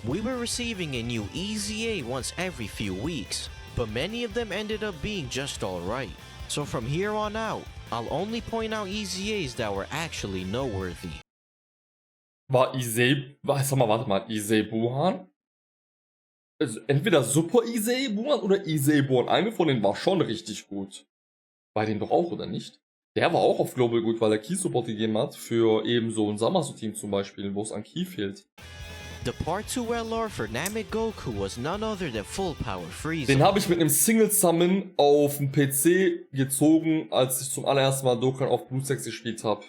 We were receiving a new Easy A once every few weeks, but many of them ended up being just alright. So from here on out, I'll only point out Easy A's that were actually noteworthy. War sag mal, warte mal, Issei Buhan? Also entweder Super Issei Buhan oder Issei Buhan. Einer von denen war schon richtig gut. Bei dem doch auch, oder nicht? Der war auch auf Global gut, weil er Key-Support gegeben hat für eben so ein Samasu-Team zum Beispiel, wo es an Key fehlt. The Part 2 LR for Namek Goku was none other than Full Power Frieza. Den habe ich mit einem Single-Summon auf dem PC gezogen, als ich zum allerersten Mal Dokkan auf Blue 6 gespielt habe.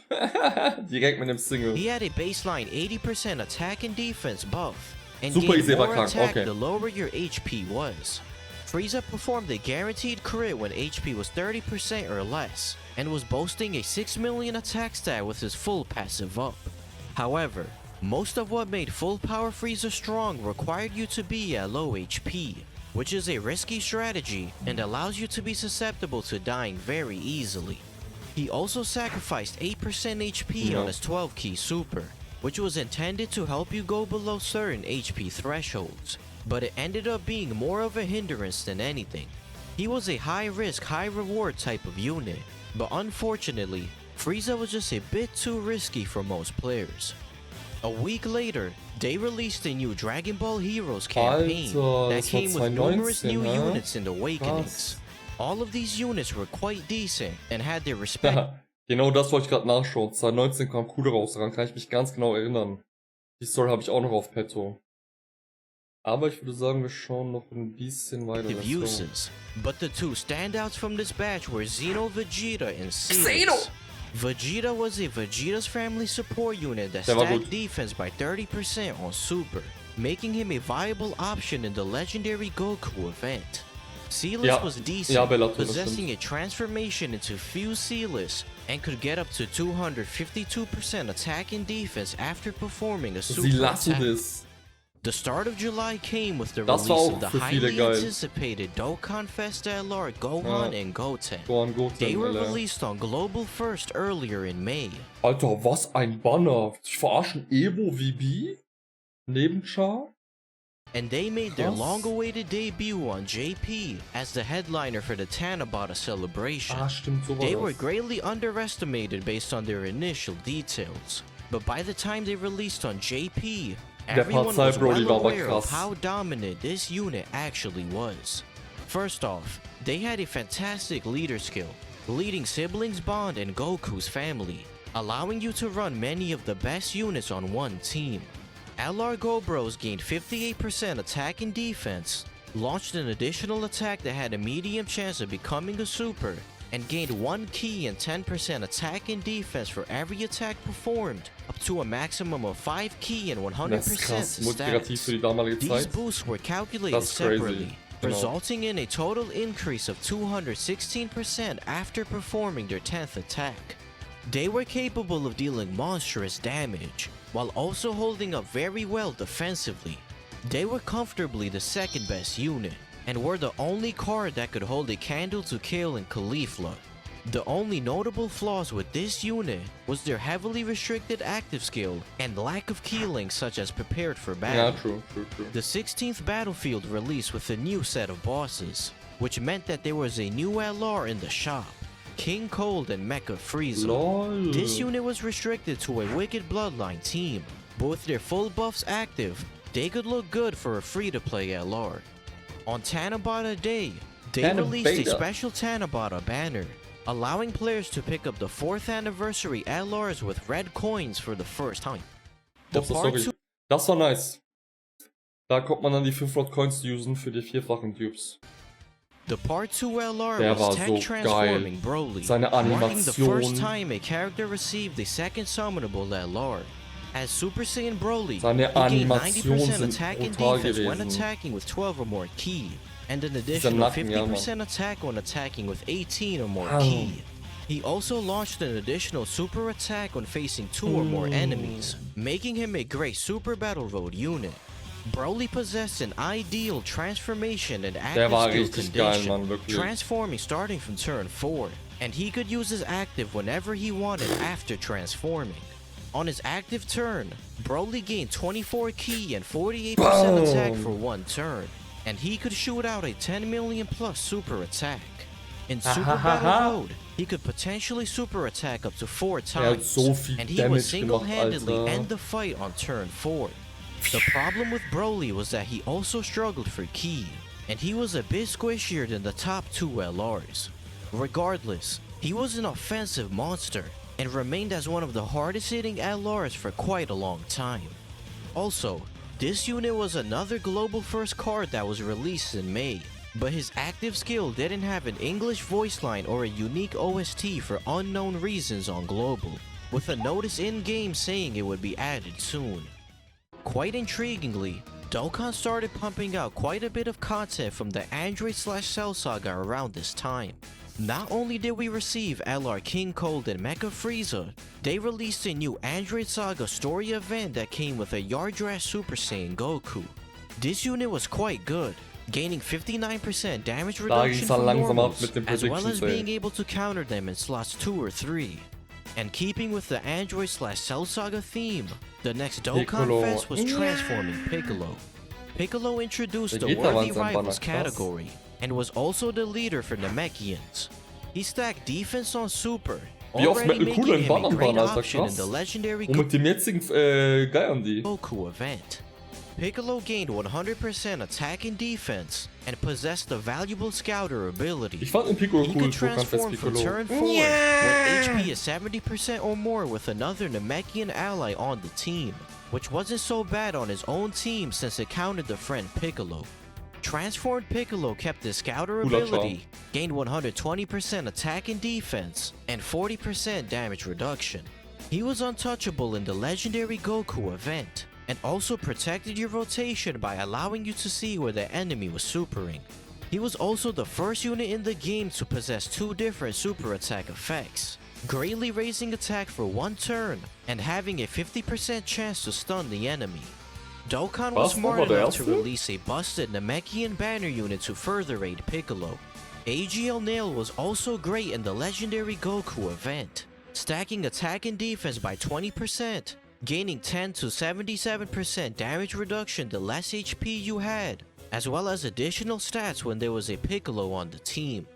Direkt mit einem Single. He had a baseline 80% attack and defense buff, and Super gained easy more war krank, attack okay. the lower your HP was. Frieza performed a guaranteed crit when HP was 30% or less, and was boasting a 6 million attack stat with his full passive up. However, most of what made Full Power Frieza strong required you to be at low HP, which is a risky strategy and allows you to be susceptible to dying very easily. He also sacrificed 8% HP on his 12 key super, which was intended to help you go below certain HP thresholds, but it ended up being more of a hindrance than anything. He was a high risk, high reward type of unit, but unfortunately, Frieza was just a bit too risky for most players. A week later, they released a new Dragon Ball Heroes campaign Alter, that das war came with numerous 2019, new hä? units and awakenings. All of these units were quite decent and had their respect. Genau das wollte ich gerade nachschauen. 2019 kam coole raus, daran kann ich mich ganz genau erinnern. Die Story habe ich auch noch auf petto. Aber ich würde sagen, wir schauen noch ein bisschen weiter. Uses. But the two standouts from this batch were Xeno Vegeta and Seals. Vegeta was a Vegeta's family support unit that stacked defense by 30% on Super, making him a viable option in the legendary Goku event. Sealus was decent, possessing a transformation into Fuse Sealus, and could get up to 252% attack and defense after performing a super attack. The start of July came with the release of the highly anticipated Dokkan Fest LR Gohan and Goten. They were released on Global First earlier in May. Alter, was ein Banner. Die verarschen Evo VB? Nebenchar? And they made their long-awaited debut on JP as the headliner for the Tanabata celebration. They were greatly underestimated based on their initial details, but by the time they released on JP, everyone was well aware of how dominant this unit actually was. First off, they had a fantastic leader skill, leading siblings Bond and Goku's family, allowing you to run many of the best units on one team. LR Gobros gained 58% attack and defense, launched an additional attack that had a medium chance of becoming a super, and gained 1 key and 10% attack and defense for every attack performed, up to a maximum of 5 key and 100% stats. These boosts were calculated separately, resulting in a total increase of 216% after performing their 10th attack. They were capable of dealing monstrous damage, while also holding up very well defensively. They were comfortably the second best unit, and were the only card that could hold a candle to Kale and Caulifla. The only notable flaws with this unit was their heavily restricted active skill and lack of key links such as prepared for battle. True. The 16th battlefield released with a new set of bosses, which meant that there was a new LR in the shop, King Cold and Mecha Frieza. This unit was restricted to a Wicked Bloodline team, but with their full buffs active, they could look good for a free-to-play LR. On Tanabata Day, they released a special Tanabata banner, allowing players to pick up the 4th anniversary LRs with red coins for the first time. Das war nice. Da kommt man dann die 500 Coins usen für die 4-fachen Dupes. The Part 2 LR was tech transforming Broly, marking the first time a character received a second summonable LR. As Super Saiyan Broly, he gained 90% attack and defense when attacking with 12 or more ki, and an additional 50% attack when attacking with 18 or more ki. He also launched an additional super attack when facing 2 or more enemies, making him a great Super Battle Road unit. Broly possessed an ideal transformation and active skill condition, transforming starting from turn 4, and he could use his active whenever he wanted after transforming. On his active turn, Broly gained 24 ki and 48% attack for 1 turn, and he could shoot out a 10 million plus super attack. In Super Battle Road, he could potentially super attack up to 4 times, and he would single-handedly end the fight on turn 4. The problem with Broly was that he also struggled for ki, and he was a bit squishier than the top 2 LRs. Regardless, he was an offensive monster, and remained as one of the hardest hitting LRs for quite a long time. Also, this unit was another Global First card that was released in May, but his active skill didn't have an English voice line or a unique OST for unknown reasons on Global, with a notice in-game saying it would be added soon. Quite intriguingly, Dokkan started pumping out quite a bit of content from the Android/Cell saga around this time. Not only did we receive LR King Cold and Mecha Frieza, they released a new Android Saga story event that came with a Yardrat Super Saiyan Goku. This unit was quite good, gaining 59% damage reduction from normals, as well as being able to counter them in slots 2 or 3. And keeping with the Android/Cell Saga theme, the next Dokkan Fest was transforming Piccolo. Piccolo introduced the Worthy Rivals category, and was also the leader for Namekians. He stacked defense on Super, Wie oft already Metal cool making in him a Bannern great waren, Alter, option in krass. the legendary Und mit dem jetzigen geiern die. Goku event. Piccolo gained 100% attack and defense, and possessed a valuable scouter ability. Ich fand den Piccolo He cool, could Dokkan Fest transform from Piccolo. turn 4 when HP is 70% or more with another Namekian ally on the team, which wasn't so bad on his own team since it countered the friend Piccolo. Transformed Piccolo kept his scouter ability, gained 120% attack and defense, and 40% damage reduction. He was untouchable in the legendary Goku event, and also protected your rotation by allowing you to see where the enemy was supering. He was also the first unit in the game to possess 2 different super attack effects, greatly raising attack for 1 turn, and having a 50% chance to stun the enemy. Dokkan was smart enough to release a busted Namekian banner unit to further aid Piccolo. AGL Nail was also great in the legendary Goku event, stacking attack and defense by 20%, gaining 10 to 77% damage reduction the less HP you had, as well as additional stats when there was a Piccolo on the team.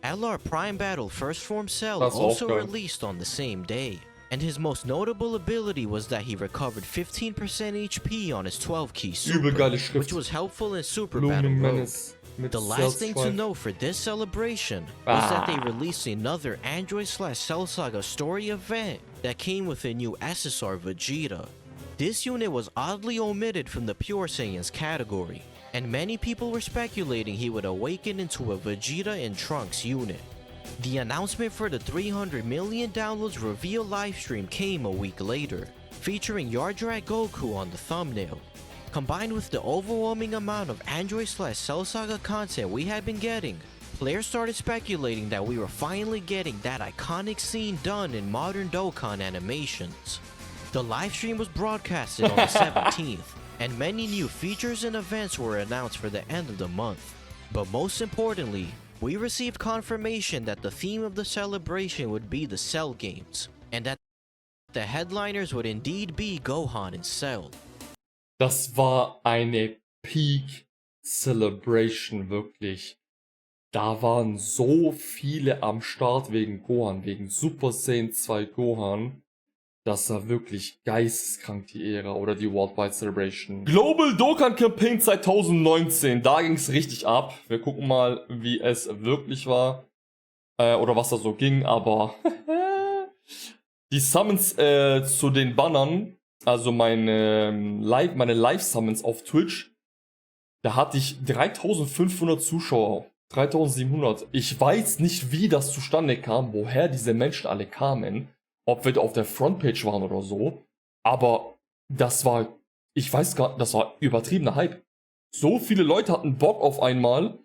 LR Prime Battle First Form Cell also released on the same day, and his most notable ability was that he recovered 15% HP on his 12-key super, which was helpful in Super Battle Mode. The last thing to know for this celebration was that they released another Android/Cell Saga story event that came with a new SSR Vegeta. This unit was oddly omitted from the Pure Saiyans category, and many people were speculating he would awaken into a Vegeta and Trunks unit. The announcement for the 300 million downloads reveal livestream came a week later, featuring Yardrat Goku on the thumbnail. Combined with the overwhelming amount of Android/Cell Saga content we had been getting, players started speculating that we were finally getting that iconic scene done in modern Dokkan animations. The livestream was broadcasted on the 17th, and many new features and events were announced for the end of the month. But most importantly, we received confirmation that the theme of the celebration would be the Cell games, and that the headliners would indeed be Gohan and Cell. Das war eine Peak Celebration, wirklich. Da waren so viele am Start wegen Gohan, wegen Super Saiyan 2 Gohan. Das war wirklich geisteskrank, die Ära oder die Worldwide Celebration. Global Dokkan Campaign 2019, da ging es richtig ab. Wir gucken mal, wie es wirklich war. Oder was da so ging, aber die Summons zu den Bannern, also meine Live-Summons auf Twitch, da hatte ich 3500 Zuschauer. 3700. Ich weiß nicht, wie das zustande kam, woher diese Menschen alle kamen. Ob wir auf der Frontpage waren oder so. Aber das war, ich weiß gar nicht, das war übertriebener Hype. So viele Leute hatten Bock auf einmal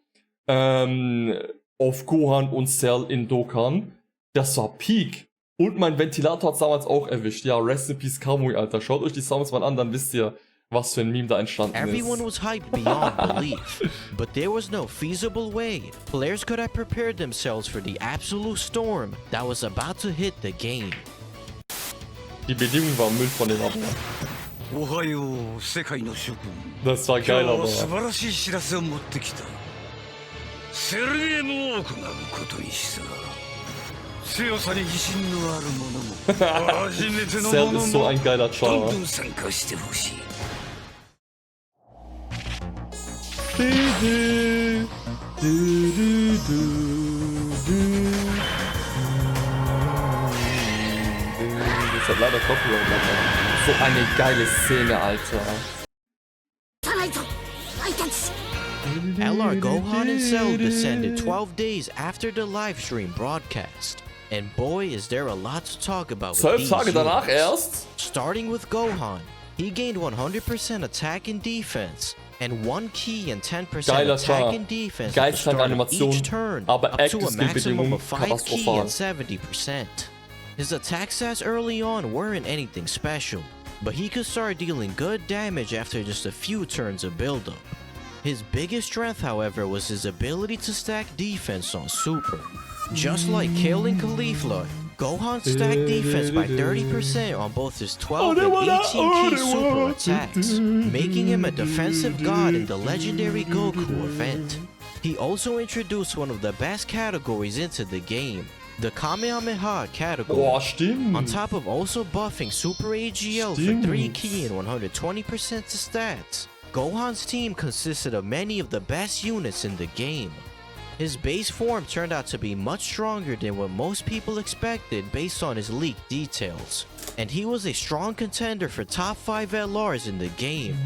auf Gohan und Cell in Dokkan. Das war Peak. Und mein Ventilator hat es damals auch erwischt. Ja, Rest in Peace Kamui, Alter. Schaut euch die Sounds mal an, dann wisst ihr, was für ein Meme da entstanden ist. Everyone was hyped beyond belief, but there was no feasible way players could have prepared themselves for the absolute storm that was about to hit the game. Die Bedingung war Müll von den Abonnenten. Das war geil, aber... Cell ist so ein geiler Char. Das hat leider Copyright, Alter. So eine geile Szene, Alter. LR Gohan and Cell descended 12 days after the livestream broadcast. And boy, is there a lot to talk about with 12 Tage danach erst? Starting with Gohan, he gained 100% attack and defense, and 1 key and 10% attack and defense at the start of each turn, up to a maximum of 5 key and 70%. His attack stats early on weren't anything special, but he could start dealing good damage after just a few turns of build-up. His biggest strength, however, was his ability to stack defense on Super. Just like Kale and Caulifla, Gohan stacked defense by 30% on both his 12 and 18 key super attacks, making him a defensive god in the legendary Goku event. He also introduced one of the best categories into the game, the Kamehameha category. Boah, stimmt. On top of also buffing Super AGL for 3 key and 120% to stats, Gohan's team consisted of many of the best units in the game. His base form turned out to be much stronger than what most people expected based on his leaked details, and he was a strong contender for top 5 LRs in the game.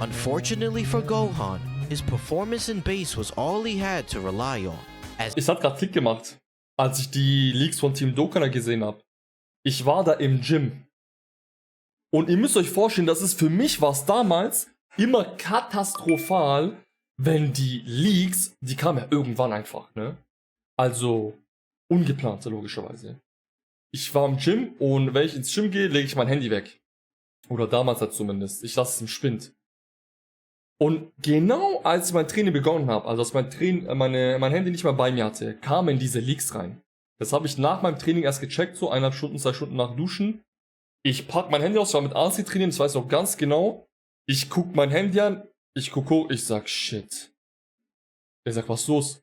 Unfortunately for Gohan, his performance in base was all he had to rely on. Es hat gerade Klick gemacht, als ich die Leaks von Team Dokkan gesehen habe. Ich war da im Gym. Und ihr müsst euch vorstellen, dass es für mich war es damals immer katastrophal, wenn die Leaks, die kamen ja irgendwann einfach, ne? Also ungeplant, logischerweise. Ich war im Gym und wenn ich ins Gym gehe, lege ich mein Handy weg. Oder damals halt zumindest. Ich lasse es im Spind. Und genau als ich mein Training begonnen habe, also als mein Handy nicht mehr bei mir hatte, kamen diese Leaks rein. Das habe ich nach meinem Training erst gecheckt, so 1,5 Stunden, 2 Stunden nach Duschen. Ich pack mein Handy aus, ich war mit AC trainieren, das weiß ich auch ganz genau. Ich guck mein Handy an, ich sag shit. Ich sag, was ist los?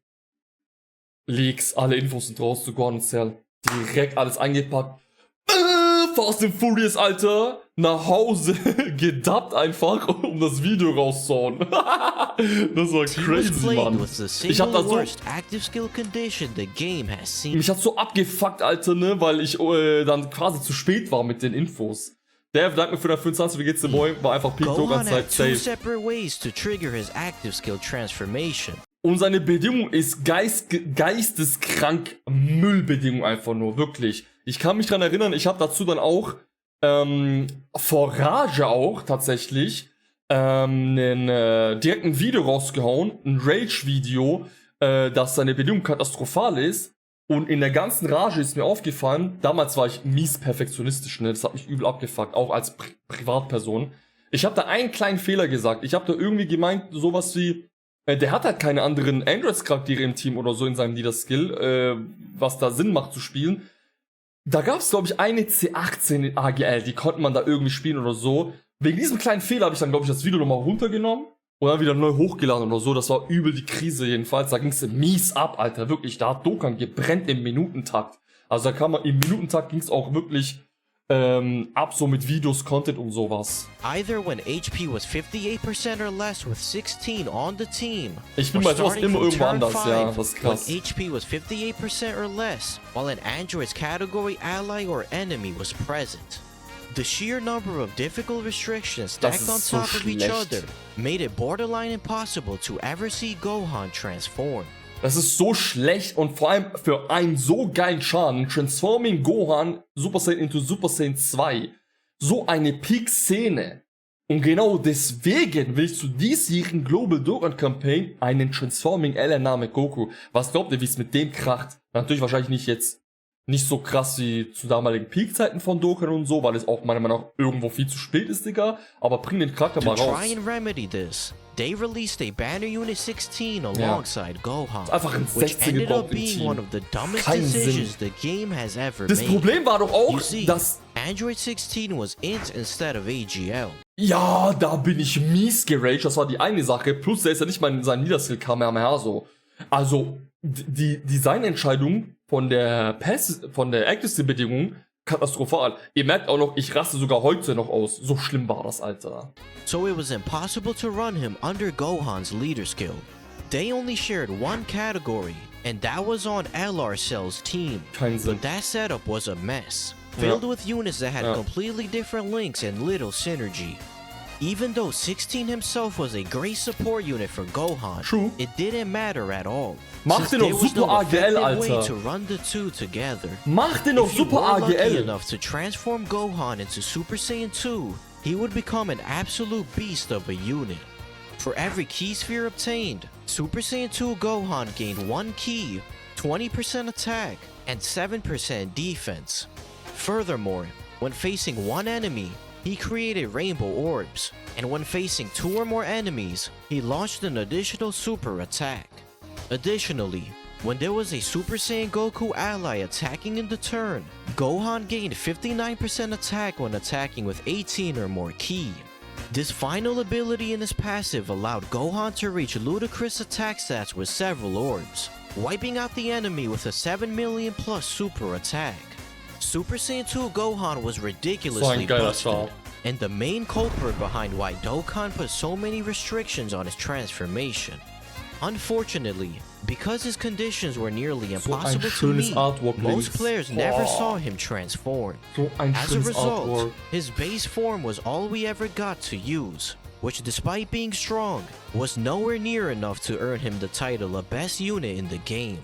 Leaks, alle Infos sind raus zu Gohan und Cell. Direkt alles eingepackt. Fast and Furious, Alter. Nach Hause gedubbt einfach, um das Video rauszuhauen. Das war crazy, Mann. Ich hab da so... Mich hat so abgefuckt, Alter, ne, weil ich dann quasi zu spät war mit den Infos. Dev, danke für den 25, wie geht's dir, Boy? War einfach Peak Dokkan Zeit safe. Und seine Bedingung ist geisteskrank Müllbedingung einfach nur, wirklich. Ich kann mich dran erinnern, ich habe dazu dann auch vor Rage auch tatsächlich direkt ein Video rausgehauen, ein Rage-Video, dass seine Bedingung katastrophal ist. Und in der ganzen Rage ist mir aufgefallen, damals war ich mies perfektionistisch, ne? Das hat mich übel abgefuckt, auch als Privatperson. Ich habe da einen kleinen Fehler gesagt. Ich habe da irgendwie gemeint, sowas wie, der hat halt keine anderen Androids-Charaktere im Team oder so in seinem Leader-Skill, was da Sinn macht zu spielen. Da gab es, glaube ich, eine C18 AGL, die konnte man da irgendwie spielen oder so. Wegen diesem kleinen Fehler habe ich dann, glaube ich, das Video nochmal runtergenommen und dann wieder neu hochgeladen oder so. Das war übel die Krise jedenfalls. Da ging es mies ab, Alter. Wirklich, da hat Dokkan gebrennt im Minutentakt. Also da kam man, im Minutentakt ging es auch wirklich ab so mit Videos, Content und sowas. Either when HP was 58% or less with 16 on the team. Ich bin bei sowas immer irgendwo anders, ja, das ist krass. When HP was 58% or less, while an Android's category ally or enemy was present. The sheer number of difficult restrictions stacked on top of each other made it borderline impossible to ever see Gohan transform. Das ist so schlecht und vor allem für einen so geilen Schaden. Transforming Gohan Super Saiyan into Super Saiyan 2. So eine Peak-Szene. Und genau deswegen will ich zu diesjährigen Global Dokkan Campaign einen Transforming LN Namek Goku. Was glaubt ihr, wie es mit dem kracht? Natürlich wahrscheinlich nicht so krass wie zu damaligen Peak-Zeiten von Dokkan und so, weil es auch meiner Meinung nach irgendwo viel zu spät ist, Digga. Aber bring den Charakter mal raus. To try and remedy this, they released a Banner Unit 16 alongside Gohan, einfach ein 16 which ended up gebaut im being Team. one of the dumbest Kein decisions Sinn. the game has ever Das made. Problem war doch auch, You see, dass... Android 16 was int instead of AGL. Ja, da bin ich mies geraged, das war die eine Sache. Plus, der ist ja nicht mal in seinem Leader-Skill Kamehameha so. Also, die Designentscheidung von der Accuracy-Bedingung katastrophal. Ihr merkt auch noch, ich raste sogar heute noch aus. So schlimm war das, Alter. So it was impossible to run him under Gohan's leader skill. They only shared one category, and that was on LR Cell's team. Kein Sinn. But that setup was a mess, filled with units that had completely different links and little synergy. Even though 16 himself was a great support unit for Gohan, True. it didn't matter at all. Mach den noch Super AGL, Alter. To run the two together. Mach den noch If you Super were lucky AGL. enough to transform Gohan into Super Saiyan 2, he would become an absolute beast of a unit. For every key sphere obtained, Super Saiyan 2 Gohan gained 1 key, 20% attack, and 7% defense. Furthermore, when facing one enemy, he created rainbow orbs, and when facing 2 or more enemies, he launched an additional super attack. Additionally, when there was a Super Saiyan Goku ally attacking in the turn, Gohan gained 59% attack when attacking with 18 or more ki. This final ability in his passive allowed Gohan to reach ludicrous attack stats with several orbs, wiping out the enemy with a 7 million plus super attack. Super Saiyan 2 Gohan was ridiculously busted, and the main culprit behind why Dokkan put so many restrictions on his transformation. Unfortunately, because his conditions were nearly impossible to meet, most players never saw him transform. As a result, his base form was all we ever got to use, which despite being strong, was nowhere near enough to earn him the title of best unit in the game.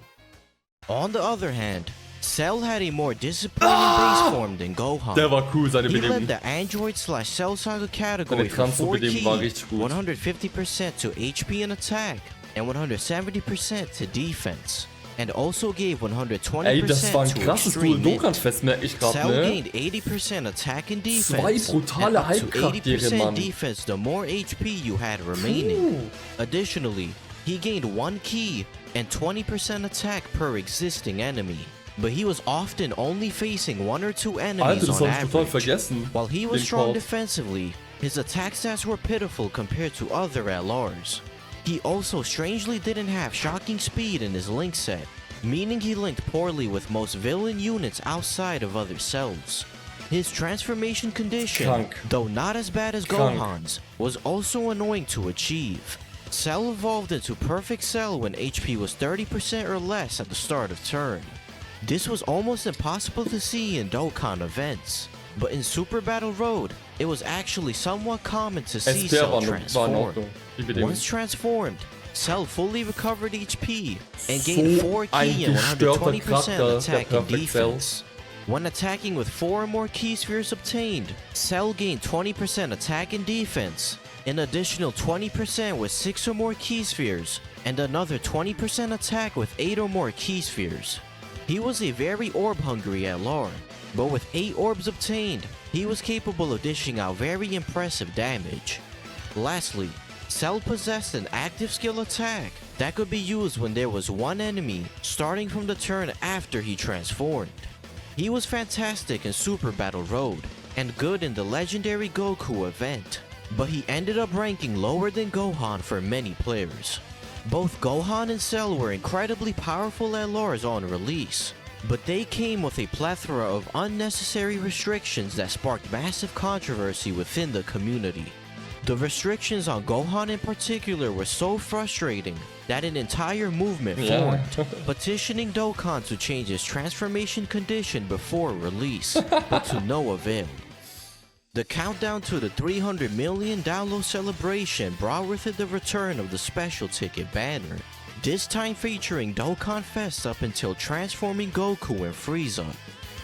On the other hand, Cell had a more disappointing base form than Gohan. Der war cool, seine He Bedingung. led the Android/Cell Saga category for 4 keys, 150% to HP and attack, and 170% to defense, and also gave 120% Ey, das war ein to krasses extreme Dual-Dokkan-Fest, merke ich Cell gerade, ne? gained 80% attack and defense, Zwei brutale and up to Halbcharaktere, 80% Mann. defense the more HP you had remaining. Additionally, he gained 1 key and 20% attack per existing enemy, but he was often only facing 1 or 2 enemies Alter, das on hab ich total average. vergessen. While he was den strong Part. defensively, his attack stats were pitiful compared to other LRs. He also strangely didn't have shocking speed in his link set, meaning he linked poorly with most villain units outside of other cells. His transformation condition, though not as bad as Gohan's, was also annoying to achieve. Cell evolved into Perfect Cell when HP was 30% or less at the start of turn. This was almost impossible to see in Dokkan events, but in Super Battle Road, it was actually somewhat common to see Cell transform. Once transformed, Cell fully recovered HP and gained 4 key and 120% attack and defense. When attacking with 4 or more key spheres obtained, Cell gained 20% attack and defense, an additional 20% with 6 or more key spheres, and another 20% attack with 8 or more key spheres. He was a very orb-hungry LR, but with 8 orbs obtained, he was capable of dishing out very impressive damage. Lastly, Cell possessed an active skill attack that could be used when there was one enemy starting from the turn after he transformed. He was fantastic in Super Battle Road and good in the legendary Goku event, but he ended up ranking lower than Gohan for many players. Both Gohan and Cell were incredibly powerful LRs on release, but they came with a plethora of unnecessary restrictions that sparked massive controversy within the community. The restrictions on Gohan in particular were so frustrating that an entire movement formed, petitioning Dokkan to change his transformation condition before release, but to no avail. The countdown to the 300 million download celebration brought with it the return of the special ticket banner, this time featuring Dokkan Fest up until transforming Goku and Frieza.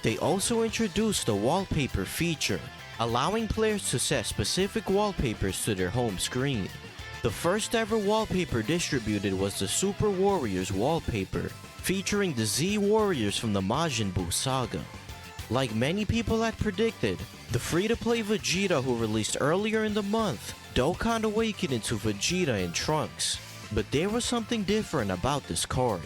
They also introduced the wallpaper feature, allowing players to set specific wallpapers to their home screen. The first ever wallpaper distributed was the Super Warriors wallpaper, featuring the Z Warriors from the Majin Buu saga. Like many people had predicted, the free-to-play Vegeta who released earlier in the month, Dokkan awakened into Vegeta and Trunks. But there was something different about this card.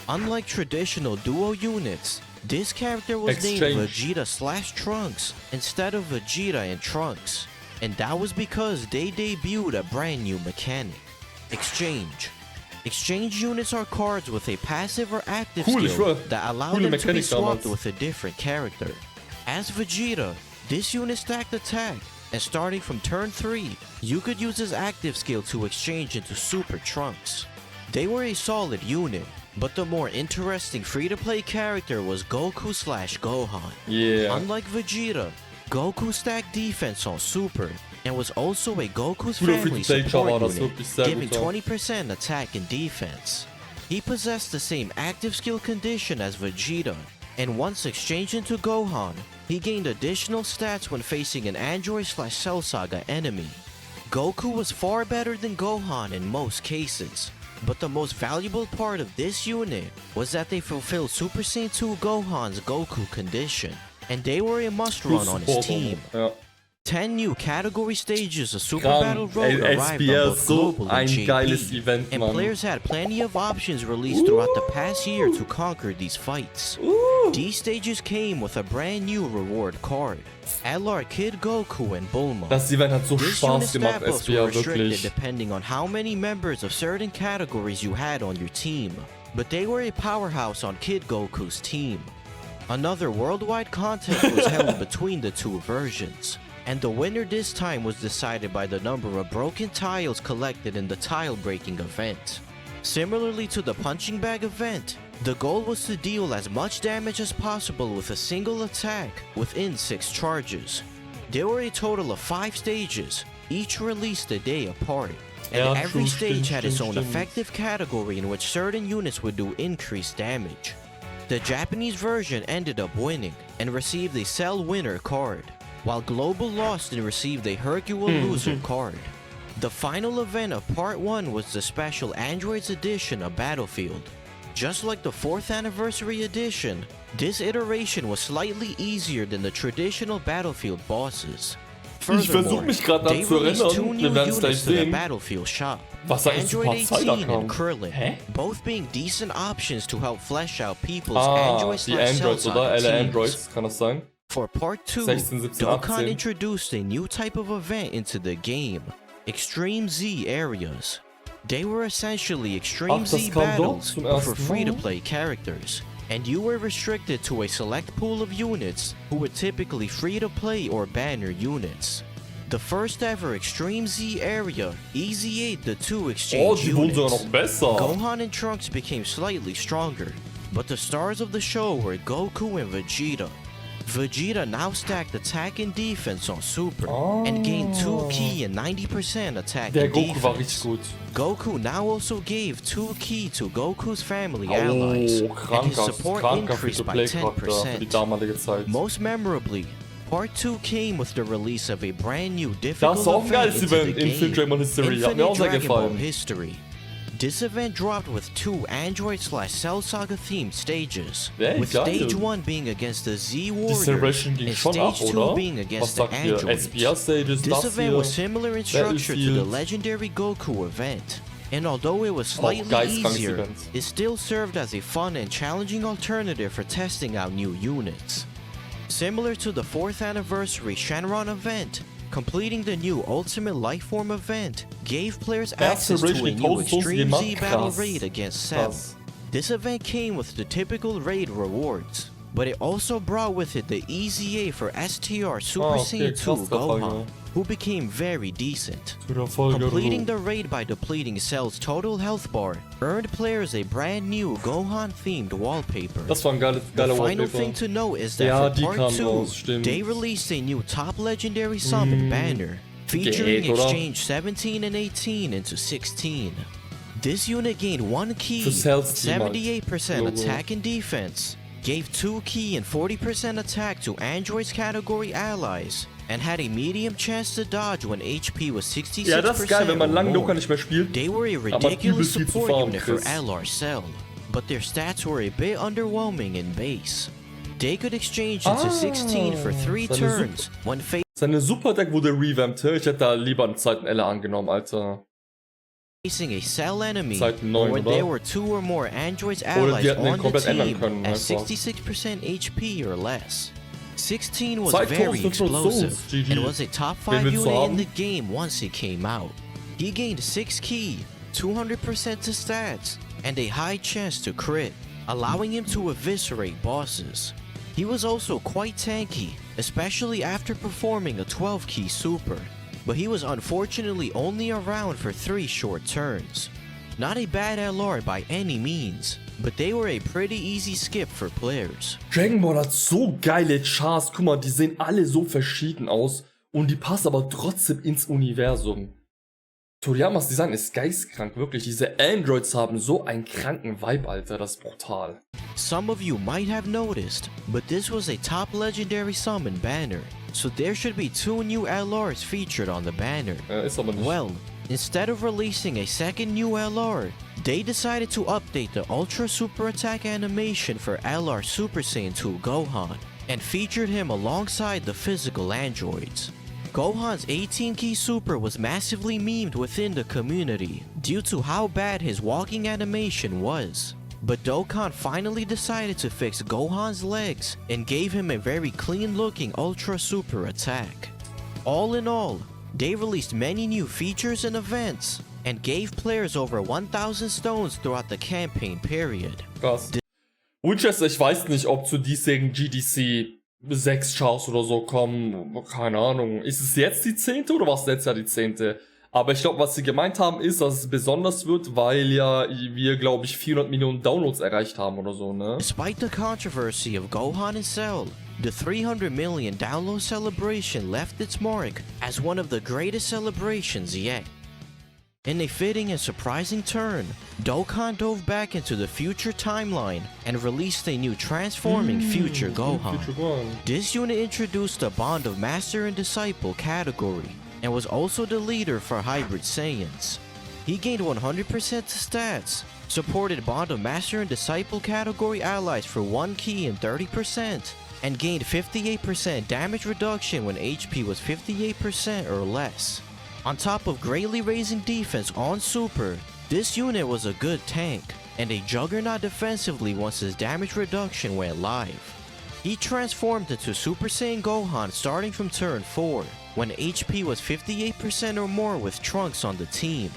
Unlike traditional duo units, this character was named Vegeta/Trunks instead of Vegeta and Trunks, and that was because they debuted a brand new mechanic, Exchange. Exchange units are cards with a passive or active skill that allow them to be swapped with a different character. As Vegeta, this unit stacked attack, and starting from turn 3, you could use his active skill to exchange into Super Trunks. They were a solid unit, but the more interesting free-to-play character was Goku/Gohan. Unlike Vegeta, Goku stacked defense on Super, and was also a Goku's family support unit, giving 20% attack and defense. He possessed the same active skill condition as Vegeta, and once exchanged into Gohan, he gained additional stats when facing an Android/Cell Saga enemy. Goku was far better than Gohan in most cases, but the most valuable part of this unit was that they fulfilled Super Saiyan 2 Gohan's Goku condition, and they were a must-run on his team. 10 new category stages of Super Battle Road arrived on both global and JP, and players had plenty of options released throughout the past year to conquer these fights. These stages came with a brand new reward card, LR Kid Goku and Bulma. Das Event hat so Spaß gemacht, were SBR, restricted wirklich. depending on how many members of certain categories you had on your team. but they were a powerhouse on Kid Goku's team. Another worldwide contest was held between the two versions, and the winner this time was decided by the number of broken tiles collected in the tile breaking event. Similarly to the punching bag event, the goal was to deal as much damage as possible with a single attack within 6 charges. There were a total of 5 stages, each released a day apart, and every stage had its own effective category in which certain units would do increased damage. The Japanese version ended up winning and received a Cell Winner card, while Global lost and received a Hercule Loser card. The final event of Part 1 was the special Androids edition of Battlefield. Just like the 4th Anniversary edition, this iteration was slightly easier than the traditional Battlefield bosses. Ich versuche mich gerade daran zu erinnern, wir werden es gleich sehen, was eigentlich zu Part 2 da kam. Hä? Both being decent options to help flesh out people's Androids die Androids, oder? Alle Androids, kann das sein? For Part 2, 16, 17, Dokkan 18. introduced a new type of event into the game, Extreme Z areas. They were essentially Extreme Z battles, but for free-to-play characters, and you were restricted to a select pool of units who were typically free-to-play or banner units. The first ever Extreme Z area easy-ate the 2 exchange units. Gohan and Trunks became slightly stronger, but the stars of the show were Goku and Vegeta. Vegeta now stacked attack and defense on Super and gained 2 ki and 90% attack and Goku war richtig defense. gut. Goku now also gave 2 ki to Goku's family allies, and his support increased by 10%. für die damalige Zeit. Most memorably, Part 2 came with the release of a brand new difficult Das war auch ein event geiles into Event, the game, Dragon Ball History. Hat mir auch sehr Dragon Ball gefallen. History. This event dropped with 2 Android/Cell Saga themed stages, with stage 1 being against the Z Warriors and stage 2 being against the Androids. This event was similar in structure to the legendary Goku event, and although it was slightly easier, it still served as a fun and challenging alternative for testing out new units. Similar to the 4th Anniversary Shenron event, completing the new Ultimate Lifeform event gave players access to a new Extreme Z Battle raid against Cell. This event came with the typical raid rewards, but it also brought with it the Easy A for STR Super Saiyan 2 Gohan, who became very decent. Completing the raid by depleting Cell's total health bar earned players a brand new Gohan-themed wallpaper. Das war ein geiler The final Wallpaper. thing to note is that for Part 2, they released a new top legendary summon banner, featuring Exchange 17 and 18 into 16. This unit gained 1 ki, 78% attack and defense, gave 2 ki and 40% attack to Android's category allies, and had a medium chance to dodge when HP was 66% Ja, das ist geil, wenn man lange Dokkan nicht mehr spielt. They were a ridiculous support unit for LR Cell, but their stats were a bit underwhelming in base. They could exchange into 16 for 3 turns when Seine Super-Deck wurde revamped. Ich hätte da lieber einen zweiten LR angenommen, Alter. facing a Cell enemy, Seit 9, when oder? there were 2 or more Androids Oder allies die hätten den on the komplett ändern team können, at einfach. 66% HP or less. 16 was 2500 very explosive Souls, GG. and was a top 5 willst du unit in haben? the game once it came out. He gained 6 ki, 200% to stats, and a high chance to crit, allowing him to eviscerate bosses. He was also quite tanky, especially after performing a 12 ki super, but he was unfortunately only around for 3 short turns. Not a bad LR by any means, but they were a pretty easy skip for players. Dragon Ball hat so geile Chars. Guck mal, die sehen alle so verschieden aus und die passen aber trotzdem ins Universum. Toriyamas Design ist geistkrank, wirklich. Diese Androids haben so einen kranken Vibe, Alter. Das ist brutal. Some of you might have noticed, but this was a top legendary summon banner, so there should be 2 new LRs featured on the banner. Ist aber nicht. Well, instead of releasing a second new LR, they decided to update the Ultra Super Attack animation for LR Super Saiyan 2 Gohan, and featured him alongside the physical androids. Gohan's 18 ki super was massively memed within the community due to how bad his walking animation was. But Dokkan finally decided to fix Gohan's legs and gave him a very clean looking Ultra Super attack. All in all, they released many new features and events, and gave players over 1,000 stones throughout the campaign period. Krass. Winchester, ich weiß nicht, ob zu diesjährigen GDC 6 Chars oder so kommen. Keine Ahnung. Ist es jetzt die 10. oder war es letztes Jahr die 10.? Aber ich glaube, was sie gemeint haben, ist, dass es besonders wird, weil ja wir, glaube ich, 400 Millionen Downloads erreicht haben oder so, ne? Despite the controversy of Gohan and Cell, the 300 million download celebration left its mark as one of the greatest celebrations yet. In a fitting and surprising turn, Dokkan dove back into the future timeline and released a new transforming Future Gohan. This unit introduced a bond of master and disciple category, and was also the leader for Hybrid Saiyans. He gained 100% stats, supported bond of master and disciple category allies for 1 key and 30%, and gained 58% damage reduction when HP was 58% or less. On top of greatly raising defense on Super, this unit was a good tank, and a juggernaut defensively once his damage reduction went live. He transformed into Super Saiyan Gohan starting from turn 4, when HP was 58% or more with Trunks on the team.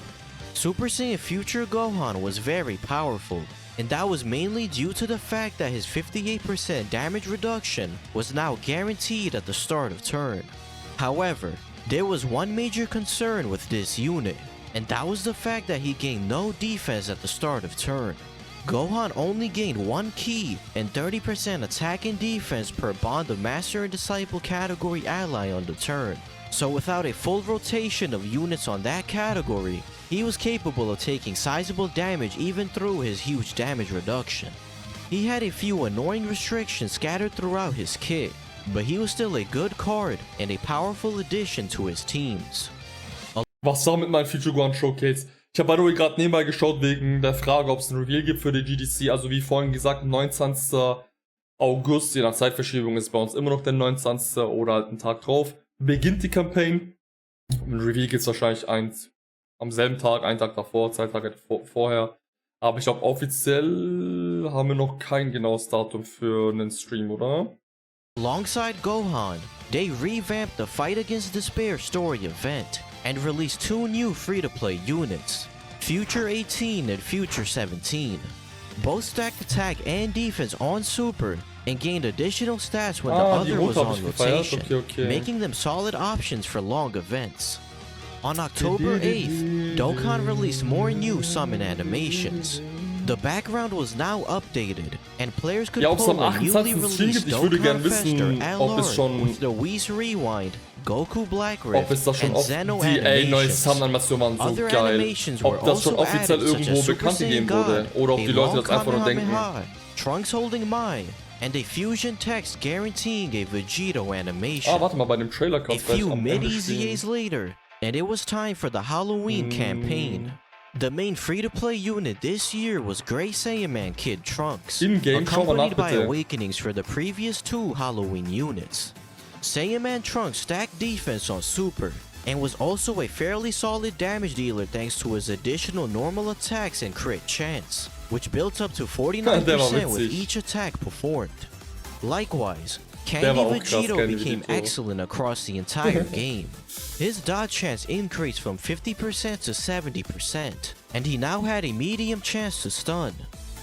Super Saiyan Future Gohan was very powerful, and that was mainly due to the fact that his 58% damage reduction was now guaranteed at the start of turn. However, there was one major concern with this unit, and that was the fact that he gained no defense at the start of turn. Gohan only gained 1 key and 30% attack and defense per bond of master and disciple category ally on the turn. So without a full rotation of units on that category, he was capable of taking sizable damage even through his huge damage reduction. He had a few annoying restrictions scattered throughout his kit, but he was still a good card and a powerful addition to his teams. Was war mit meinem Future Gohan Showcase? Ich habe by the way gerade nebenbei geschaut wegen der Frage, ob es ein Reveal gibt für die GDC. Also wie vorhin gesagt, 29. August, je nach Zeitverschiebung ist bei uns immer noch der 29. oder halt einen Tag drauf, beginnt die Campaign. Ein Reveal gibt es wahrscheinlich am selben Tag, einen Tag davor, 2 Tage vorher. Aber ich glaube offiziell haben wir noch kein genaues Datum für einen Stream, oder? Alongside Gohan, they revamped the Fight Against Despair story event and released 2 new free-to-play units, Future 18 and Future 17. Both stacked attack and defense on Super and gained additional stats when the other was on rotation, making them solid options for long events. On October 8th, Dokkan released more new summon animations. The background was now updated, and players could pull a newly released Dokkan Fester LR with the Whis Rewind, Goku Black Rift, and Zeno animations. Other animations were also added, such as Super Saiyan God, a long Kamehameha, Trunks holding Mai, and a fusion text guaranteeing a Vegito animation. Warte mal, bei dem Trailer A few mid-EZAs later, and it was time for the Halloween campaign. The main free-to-play unit this year was Grey Saiyaman Kid Trunks, accompanied by awakenings for the previous 2 Halloween units. Saiyaman Trunks stacked defense on Super, and was also a fairly solid damage dealer thanks to his additional normal attacks and crit chance, which built up to 49% with each attack performed. Likewise, Candy Vegito became excellent across the entire game. His dodge chance increased from 50% to 70%, and he now had a medium chance to stun.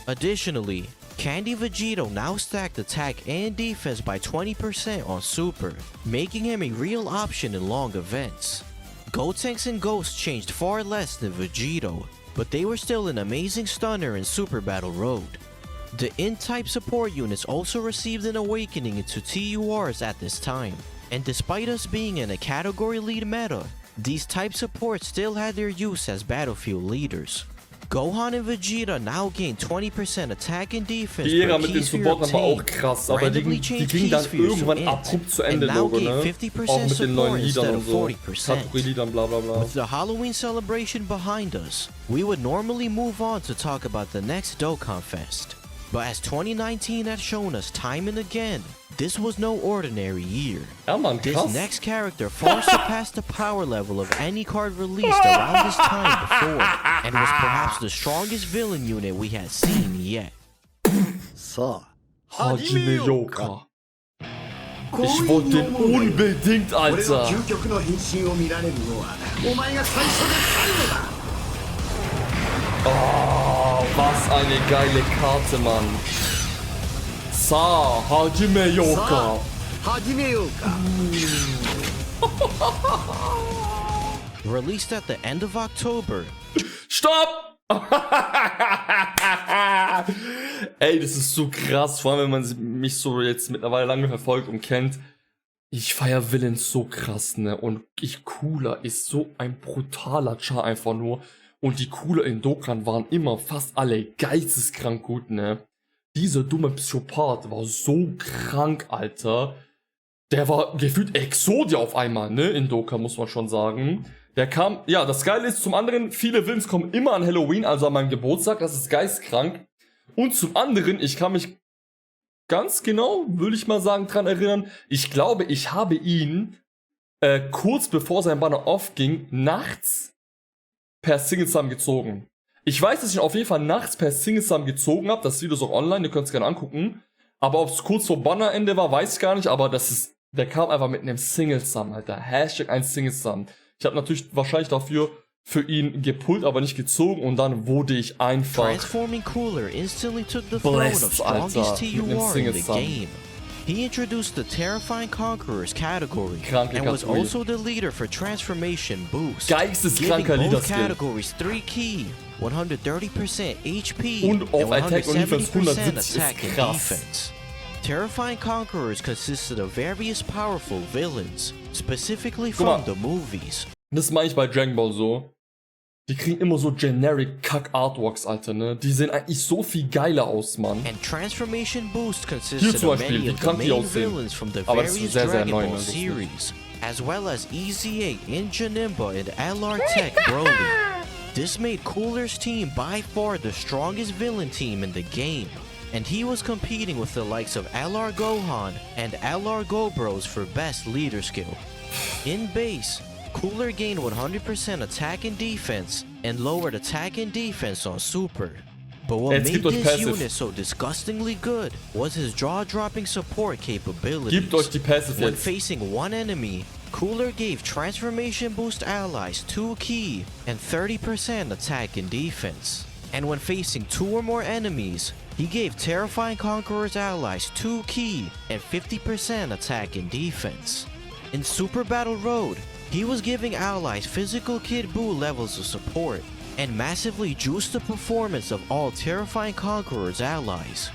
Additionally, Candy Vegito now stacked attack and defense by 20% on Super, making him a real option in long events. Gotenks and Ghosts changed far less than Vegito, but they were still an amazing stunner in Super Battle Road. The N-type support units also received an awakening into TURs at this time, and despite us being in a category lead meta, these type supports still had their use as battlefield leaders. Gohan and Vegeta now gain 20% attack and defense die Ära mit den Supportern war auch krass, aber die ging dann irgendwann abrupt zu Ende, Logo, ne? Auch mit den neuen Liedern und so, Kategorie-Liedern, bla bla bla. With the Halloween celebration behind us, we would normally move on to talk about the next Dokkan Fest. But as 2019 had shown us time and again, this was no ordinary year. Ja, Mann, this next character far surpassed the power level of any card released around this time before, and was perhaps the strongest villain unit we had seen yet. Hajime Yoka. Ich wollte den unbedingt, Alter. Oh, was eine geile Karte, Mann. Sa, Hajime Yoka. Released at the end of October. Stopp! Ey, das ist so krass, vor allem wenn man mich so jetzt mittlerweile lange verfolgt und kennt. Ich feier Villains so krass, ne? Und Cooler ist so ein brutaler Char einfach nur. Und die Cooler in Dokkan waren immer fast alle geisteskrank gut, ne? Dieser dumme Psychopath war so krank, Alter. Der war gefühlt Exodia auf einmal, ne? In Dokkan, muss man schon sagen. Der kam, ja, das Geile ist, zum anderen, viele Villains kommen immer an Halloween, also an meinem Geburtstag, das ist geistkrank. Und zum anderen, ich kann mich ganz genau, würde ich mal sagen, dran erinnern, ich glaube, ich habe ihn kurz bevor sein Banner off ging, nachts per Single-Sum gezogen. Ich weiß, dass ich ihn auf jeden Fall nachts per Single-Sum gezogen habe, das Video ist auch online, ihr könnt es gerne angucken. Aber ob es kurz vor Bannerende war, weiß ich gar nicht, aber der kam einfach mit einem Single-Sum, Alter. Hashtag ein Single-Sum. Ich habe natürlich wahrscheinlich dafür für ihn gepullt, aber nicht gezogen und dann wurde ich einfach Transforming Cooler instantly took the throne of strongest TUR in the game. He introduced the Terrifying Conquerors category and was also the leader for Transformation Boost, giving both categories 3 key, 130% HP und auf and Attack und Defense 170% 170 attack ist and krass. defense. Terrifying Conquerors consisted of various powerful villains, specifically from the movies. Das meine ich bei Dragon Ball so. Die kriegen immer so generic Kack-Artworks, Alter, ne? Die sehen eigentlich so viel geiler aus, Mann. And Transformation Boost Hier consisted zum of Beispiel, many wie of the krank die main aussehen. villains from the Aber das ist various sehr, sehr Dragon neu, Ball ne? Das ist nicht. series, as well as EZ8, Injanimba, and LR Tech Broly. This made Cooler's team by far the strongest villain team in the game, and he was competing with the likes of LR Gohan and LR Gobros for best leader skill. In base, Cooler gained 100% attack and defense, and lowered attack and defense on Super. But what made this unit so disgustingly good was his jaw-dropping support capabilities. Gebt euch die Passive When jetzt. facing one enemy, Cooler gave Transformation Boost allies 2 key and 30% attack and defense. And when facing 2 or more enemies, he gave Terrifying Conqueror's allies 2 key and 50% attack and defense. In Super Battle Road, he was giving allies physical Kid Buu levels of support, and massively juiced the performance of all Terrifying Conqueror's allies.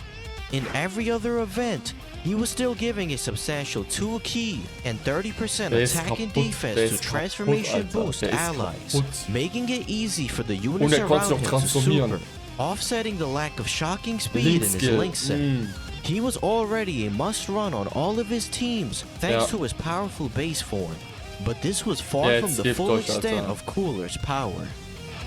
In every other event, he was still giving a substantial 2 key and 30% attack and defense to Transformation Boost allies, making it easy for the units around him to super, offsetting the lack of shocking speed in his Link set. He was already a must-run on all of his teams thanks to his powerful base form, but this was far from the full extent of Cooler's power.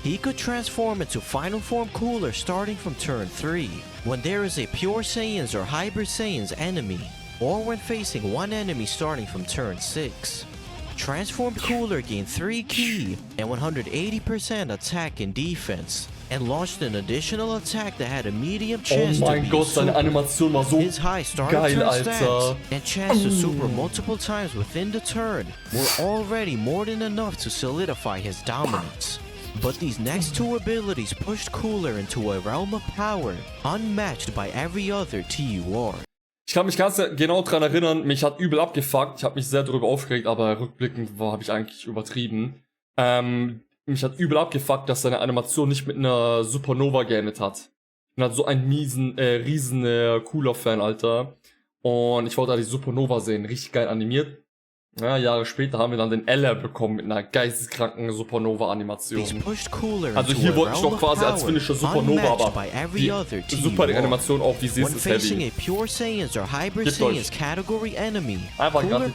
He could transform into Final Form Cooler starting from turn 3, when there is a Pure Saiyans or Hybrid Saiyans enemy, or when facing one enemy starting from turn 6. Transformed Cooler gained 3 key and 180% attack and defense, and launched an additional attack that had a medium chance to be Gott, seine Animation war so his high start geil, turn Alter. stats and chance to super multiple times within the turn were already more than enough to solidify his dominance. But these next 2 abilities pushed Cooler into a realm of power unmatched by every other TUR. Ich kann mich ganz genau dran erinnern, mich hat übel abgefuckt, ich habe mich sehr darüber aufgeregt, aber rückblickend habe ich eigentlich übertrieben. Mich hat übel abgefuckt, dass seine Animation nicht mit einer Supernova geendet hat. Und hat so einen riesen Cooler-Fan, Alter. Und ich wollte da die Supernova sehen, richtig geil animiert. Ja, Jahre später haben wir dann den LR bekommen mit einer geisteskranken Supernova-Animation. Also hier wollte ich doch quasi als Finisher Supernova, aber die Super-Animation auch, wie sie ist, heavy. Gebt euch. Einfach gerade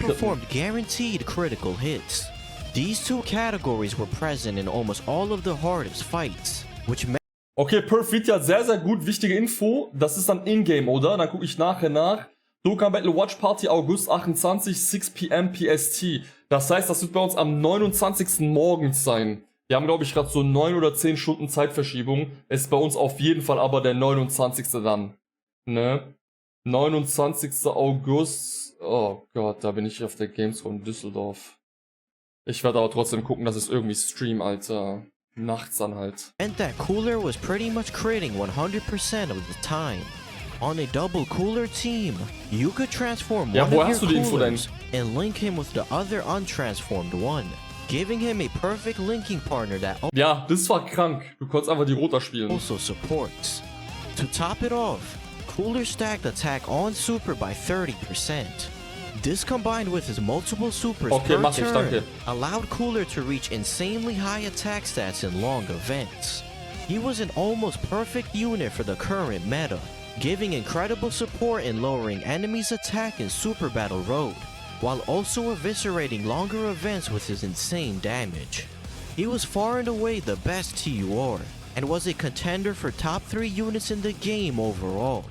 guaranteed critical hits. These 2 categories were present in almost all of the hardest fights, which okay, Perf wird ja sehr, sehr gut. Wichtige Info. Das ist dann in-game, oder? Dann gucke ich nachher nach. Dokkan Battle Watch Party August 28, 6 PM PST. Das heißt, das wird bei uns am 29. morgens sein. Wir haben, glaube ich, gerade so 9 oder 10 Stunden Zeitverschiebung. Es ist bei uns auf jeden Fall aber der 29. dann. Ne? 29. August. Oh Gott, da bin ich auf der Gamescom Düsseldorf. Ich werde aber trotzdem gucken, dass es irgendwie stream, Alter. Nachts dann halt. meant that Cooler was pretty much critting 100% of the time. On a double Cooler team, you could transform Ja, one woher of hast du your die Info denn? Coolers and link him with the other untransformed one, giving him a perfect linking partner that Ja, das war krank. Du konntest einfach die Roter spielen. also supports. To top it off, Cooler stacked attack on Super by 30%. This combined with his multiple supers Okay, per mach ich, turn danke. allowed Cooler to reach insanely high attack stats in long events. He was an almost perfect unit for the current meta, giving incredible support in lowering enemies' attack in Super Battle Road, while also eviscerating longer events with his insane damage. He was far and away the best TUR, and was a contender for top 3 units in the game overall.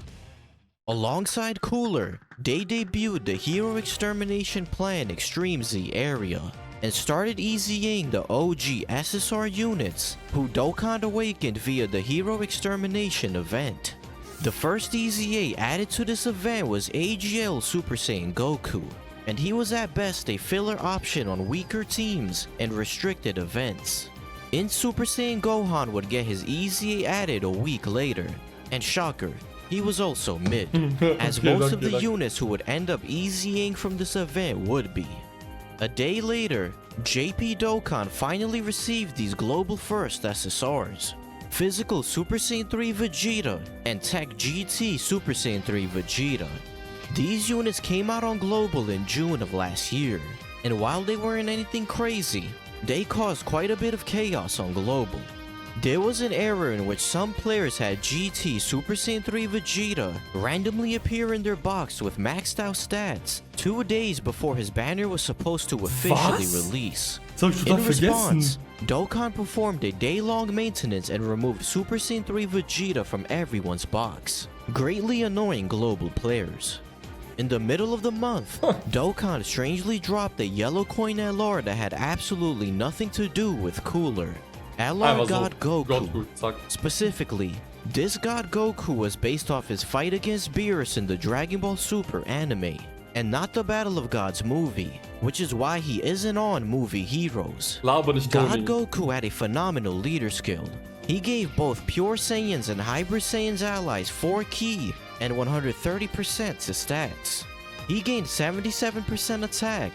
Alongside Cooler, they debuted the Hero Extermination Plan Extreme Z area, and started easying the OG SSR units, who Dokkan awakened via the Hero Extermination event. The first EZA added to this event was AGL Super Saiyan Goku, and he was at best a filler option on weaker teams and restricted events. In Super Saiyan Gohan would get his EZA added a week later, and shocker, he was also mid, as most of the units who would end up EZAing from this event would be. A day later, JP Dokkan finally received these global first SSRs. Physical Super Saiyan 3 Vegeta and Tech GT Super Saiyan 3 Vegeta. These units came out on global in June of last year, and while they weren't anything crazy, they caused quite a bit of chaos on global. There was an era in which some players had GT Super Saiyan 3 Vegeta randomly appear in their box with maxed out stats 2 days before his banner was supposed to officially Was? release. Das hab ich In total vergessen. response, Dokkan performed a day-long maintenance and removed Super Saiyan 3 Vegeta from everyone's box, greatly annoying global players. In the middle of the month, Dokkan strangely dropped a yellow coin LR that had absolutely nothing to do with Cooler. LR Einfach so. God Goku. Goku, zack. Specifically, this God Goku was based off his fight against Beerus in the Dragon Ball Super anime, and not the Battle of Gods movie, which is why he isn't on Movie Heroes. Laber nicht, God Toni. Goku had a phenomenal leader skill. He gave both Pure Saiyans and Hybrid Saiyans allies 4 ki and 130% to stats. He gained 77% attack,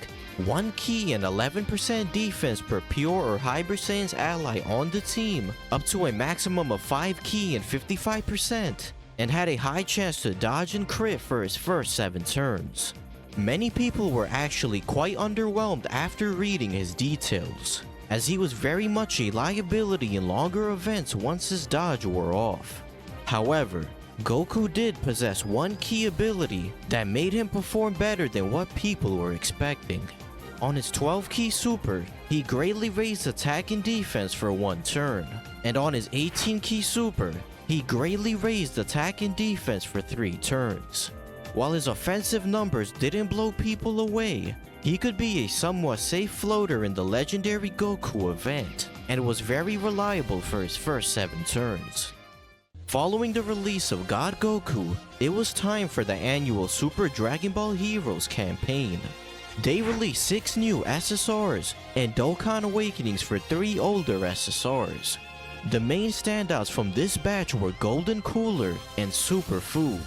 1 ki and 11% defense per Pure or Hybrid Saiyans ally on the team, up to a maximum of 5 ki and 55%, and had a high chance to dodge and crit for his first 7 turns. Many people were actually quite underwhelmed after reading his details, as he was very much a liability in longer events once his dodge wore off. However, Goku did possess one key ability that made him perform better than what people were expecting. On his 12 key super, he greatly raised attack and defense for 1 turn, and on his 18 key super, he greatly raised attack and defense for 3 turns. While his offensive numbers didn't blow people away, he could be a somewhat safe floater in the legendary Goku event, and was very reliable for his first 7 turns. Following the release of God Goku, it was time for the annual Super Dragon Ball Heroes campaign. They released 6 new SSRs and Dokkan Awakenings for 3 older SSRs. The main standouts from this batch were Golden Cooler and Super Fu.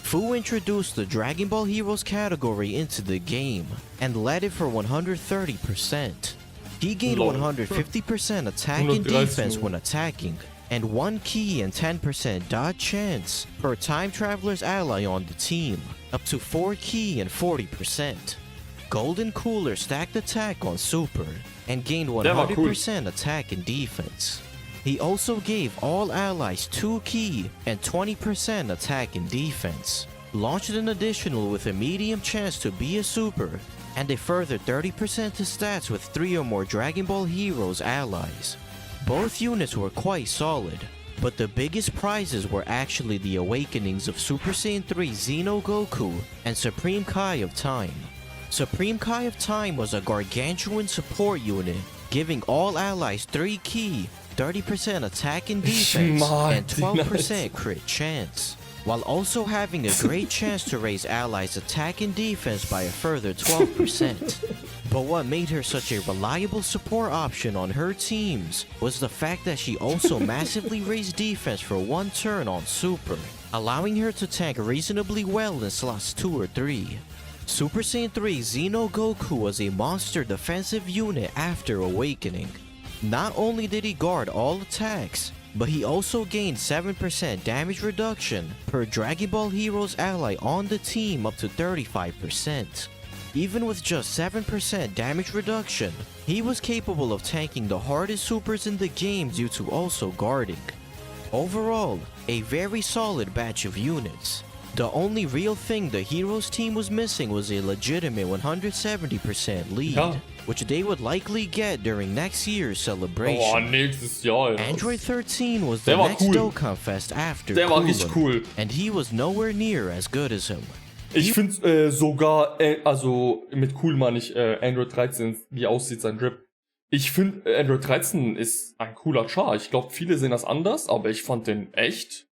Fu introduced the Dragon Ball Heroes category into the game and led it for 130%. He gained 150% attack and defense when attacking, and 1 ki and 10% dodge chance per time traveler's ally on the team, up to 4 ki and 40%. Golden Cooler stacked attack on Super and gained 100% attack and defense. He also gave all allies 2 ki and 20% attack and defense, launched an additional with a medium chance to be a super, and a further 30% to stats with 3 or more Dragon Ball Heroes allies. Both units were quite solid, but the biggest prizes were actually the awakenings of Super Saiyan 3 Xeno Goku and Supreme Kai of Time. Supreme Kai of Time was a gargantuan support unit, giving all allies 3 ki, 30% attack and defense, and 12% crit chance. while also having a great chance to raise allies' attack and defense by a further 12%. But what made her such a reliable support option on her teams was the fact that she also massively raised defense for one turn on Super, allowing her to tank reasonably well in slots 2 or 3. Super Saiyan 3 Xeno Goku was a monster defensive unit after awakening. Not only did he guard all attacks, but he also gained 7% damage reduction per Dragon Ball Heroes ally on the team up to 35%. Even with just 7% damage reduction, he was capable of tanking the hardest supers in the game due to also guarding. Overall, a very solid batch of units. The only real thing the Heroes team was missing was a legitimate 170% lead, Ja. which they would likely get during next year's celebration. Oh, nächstes Jahr, ja. Android 13 was the Der war next cool. Dokkan Fest after Der war Cooler, richtig cool. and he was nowhere near as good as him. Ich finde sogar, also mit cool meine ich Android 13, wie aussieht sein Drip. Ich finde Android 13 ist ein cooler Char. Ich glaube, viele sehen das anders, aber ich fand den echt,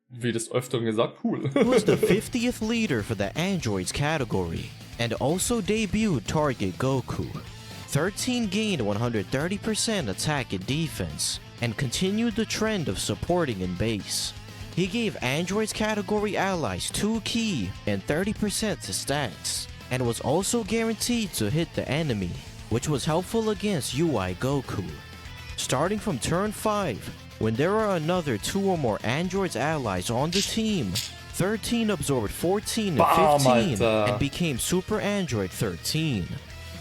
wie des Öfteren gesagt, cool. He was the 50th leader for the Androids category, and also debuted Target Goku. 13 gained 130% attack and defense, and continued the trend of supporting in base. He gave Androids category allies 2 ki and 30% to stats, and was also guaranteed to hit the enemy, which was helpful against UI Goku. Starting from turn 5, when there are another 2 or more Androids allies on the team, 13 absorbed 14 and Bam, 15 Alter. and became Super Android 13.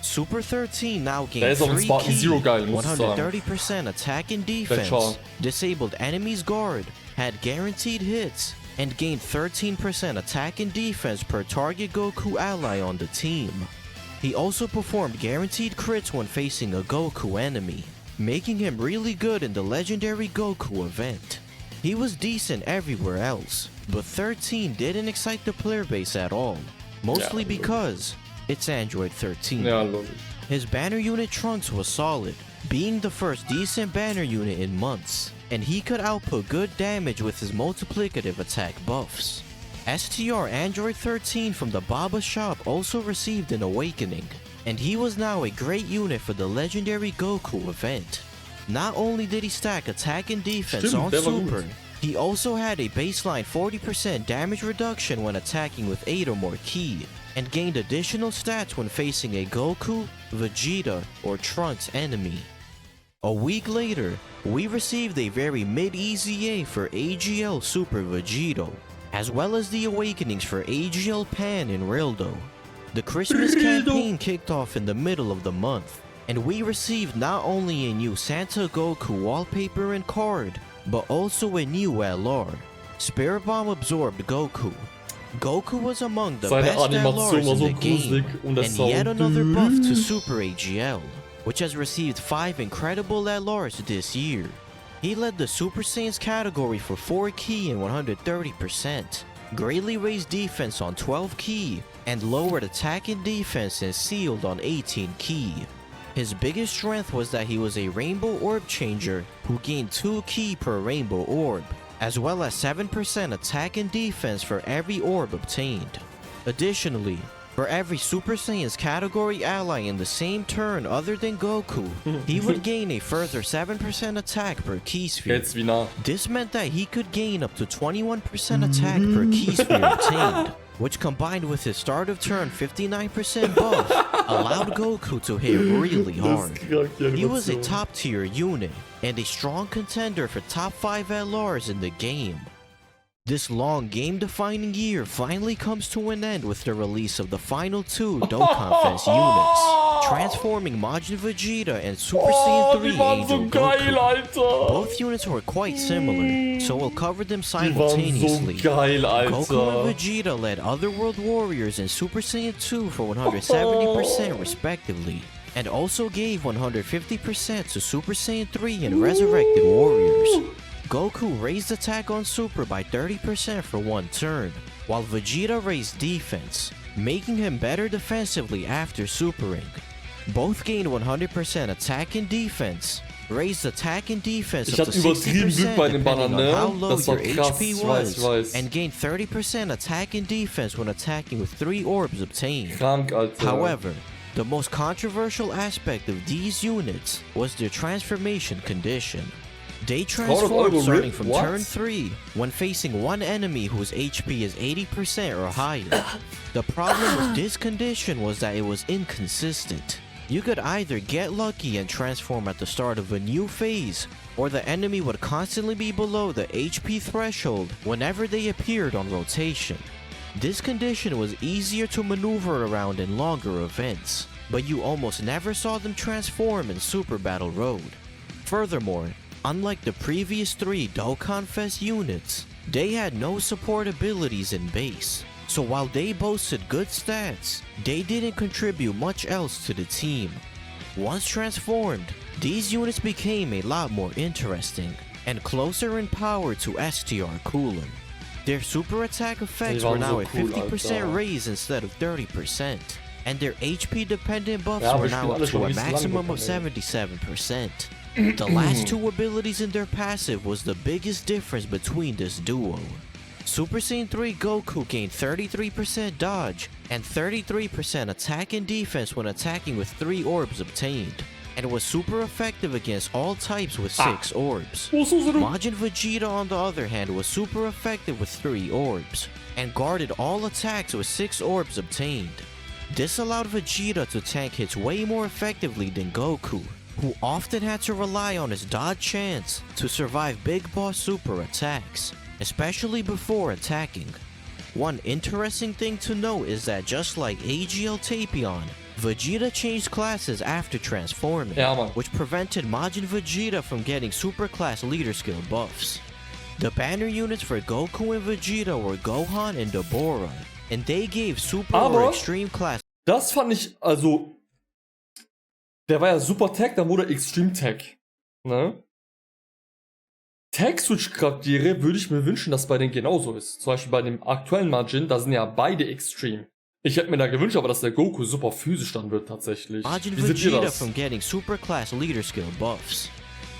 Super 13 now Der gained ist auf dem 3 Spartan ki, Zero geil, muss ich sagen. 130% attack and Der Char. defense, disabled enemies guard, had guaranteed hits, and gained 13% attack and defense per target Goku ally on the team. He also performed guaranteed crits when facing a Goku enemy, making him really good in the legendary Goku event. He was decent everywhere else, but 13 didn't excite the player base at all, mostly Ja, because it's Android 13. Ja, logisch. His banner unit Trunks was solid, being the first decent banner unit in months, and he could output good damage with his multiplicative attack buffs. STR Android 13 from the Baba shop also received an awakening, and he was now a great unit for the legendary Goku event. Not only did he stack attack and defense Stimmt, on der war gut. Super, he also had a baseline 40% damage reduction when attacking with 8 or more ki, and gained additional stats when facing a Goku, Vegeta, or Trunks enemy. A week later, we received a very mid-EZA for AGL Super Vegito, as well as the awakenings for AGL Pan and Rildo. The Christmas campaign kicked off in the middle of the month, and we received not only a new Santa Goku wallpaper and card, but also a new LR. Spirit Bomb absorbed Goku. Goku was among the Seine best Animation LRs war in so the game, gruselig und der and yet Sound. another buff to Super AGL, which has received 5 incredible LRs this year. He led the Super Saiyans category for 4 ki and 130%, greatly raised defense on 12 ki, and lowered attack and defense and sealed on 18 ki. His biggest strength was that he was a Rainbow Orb changer who gained 2 ki per Rainbow Orb, as well as 7% attack and defense for every orb obtained. Additionally, for every Super Saiyan's category ally in the same turn other than Goku, he would gain a further 7% attack per ki sphere. Jetzt wie nah. This meant that he could gain up to 21% attack per ki sphere obtained, which combined with his start of turn 59% buff, allowed Goku to hit really hard. He was a top tier unit, and a strong contender for top 5 LRs in the game. This long game-defining year finally comes to an end with the release of the final 2 Dokkan Fest units, transforming Majin Vegeta and Super Saiyan 3 Die waren so Angel geil, Goku. Alter. Both units were quite similar, so we'll cover them Die waren simultaneously. so geil, Goku and Alter. Vegeta led Otherworld Warriors and Super Saiyan 2 for 170% respectively, and also gave 150% to Super Saiyan 3 and Resurrected Warriors. Goku raised attack on Super by 30% for one turn, while Vegeta raised defense, making him better defensively after supering. Both gained 100% attack and defense, raised attack and defense Ich up hatte to übertrieben 60% Glück bei den Bannern, depending on ne? how low Das war your krass, HP ich weiß. was, and gained 30% attack and defense when attacking with 3 orbs obtained. Krank, Alter. However, the most controversial aspect of these units was their transformation condition. They transformed starting from turn 3 when facing one enemy whose HP is 80% or higher. The problem with this condition was that it was inconsistent. You could either get lucky and transform at the start of a new phase, or the enemy would constantly be below the HP threshold whenever they appeared on rotation. This condition was easier to maneuver around in longer events, but you almost never saw them transform in Super Battle Road. Furthermore, unlike the previous 3 Dokkan Fest units, they had no support abilities in base. So while they boasted good stats, they didn't contribute much else to the team. Once transformed, these units became a lot more interesting and closer in power to STR Cooler. Their super attack effects were now at 50% raise instead of 30%, and their HP dependent buffs were now up to a maximum of 77%. The last 2 abilities in their passive was the biggest difference between this duo. Super Saiyan 3 Goku gained 33% dodge and 33% attack and defense when attacking with 3 orbs obtained, and was super effective against all types with 6 orbs. Majin Vegeta on the other hand was super effective with 3 orbs, and guarded all attacks with 6 orbs obtained. This allowed Vegeta to tank hits way more effectively than Goku, who often had to rely on his dodge chance to survive big boss super attacks, especially before attacking. One interesting thing to note is that just like AGL Tapion, Vegeta changed classes after transforming, which prevented Majin Vegeta from getting super class leader skill buffs. The banner units for Goku and Vegeta were Gohan and Dabura, and they gave super or extreme class. Das fand ich, also, der war ja Super Tech, dann wurde Extreme Tech, ne? Tech-Switch-Charaktere würde ich mir wünschen, dass bei denen genauso ist. Zum Beispiel bei dem aktuellen Majin, da sind ja beide Extreme. Ich hätte mir da gewünscht, aber dass der Goku super physisch dann wird tatsächlich. Wie seht ihr das? From getting super class leader skill buffs.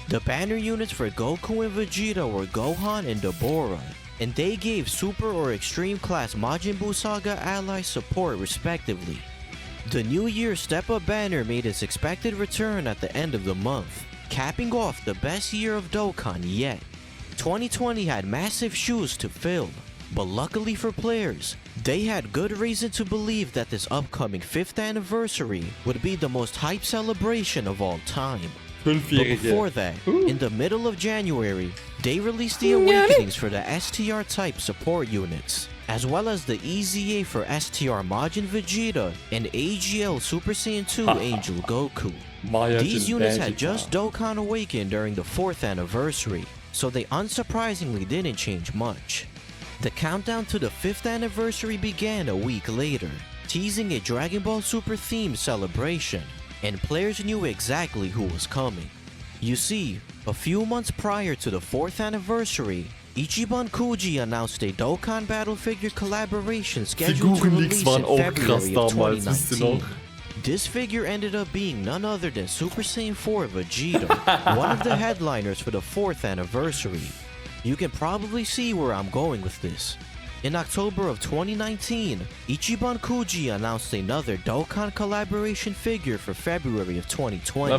The banner units for Goku and Vegeta were Gohan and Dabura, and they gave super or extreme class Majin Buu Saga ally support respectively. The New Year Step Up banner made its expected return at the end of the month, capping off the best year of Dokkan yet. 2020 had massive shoes to fill, but luckily for players, they had good reason to believe that this upcoming 5th anniversary would be the most hype celebration of all time. But before that, in the middle of January, they released the awakenings for the STR type support units, as well as the EZA for STR Majin Vegeta and AGL Super Saiyan 2 Angel Goku. These units had just Dokkan awakened during the 4th anniversary, so they unsurprisingly didn't change much. The countdown to the 5th anniversary began a week later, teasing a Dragon Ball Super themed celebration, and players knew exactly who was coming. You see, a few months prior to the 4th anniversary, Ichiban Kuji announced a Dokkan Battle figure collaboration scheduled to release in February of 2019. This figure ended up being none other than Super Saiyan 4 Vegeta, one of the headliners for the 4th anniversary. You can probably see where I'm going with this. In October of 2019, Ichiban Kuji announced another Dokkan collaboration figure for February of 2020,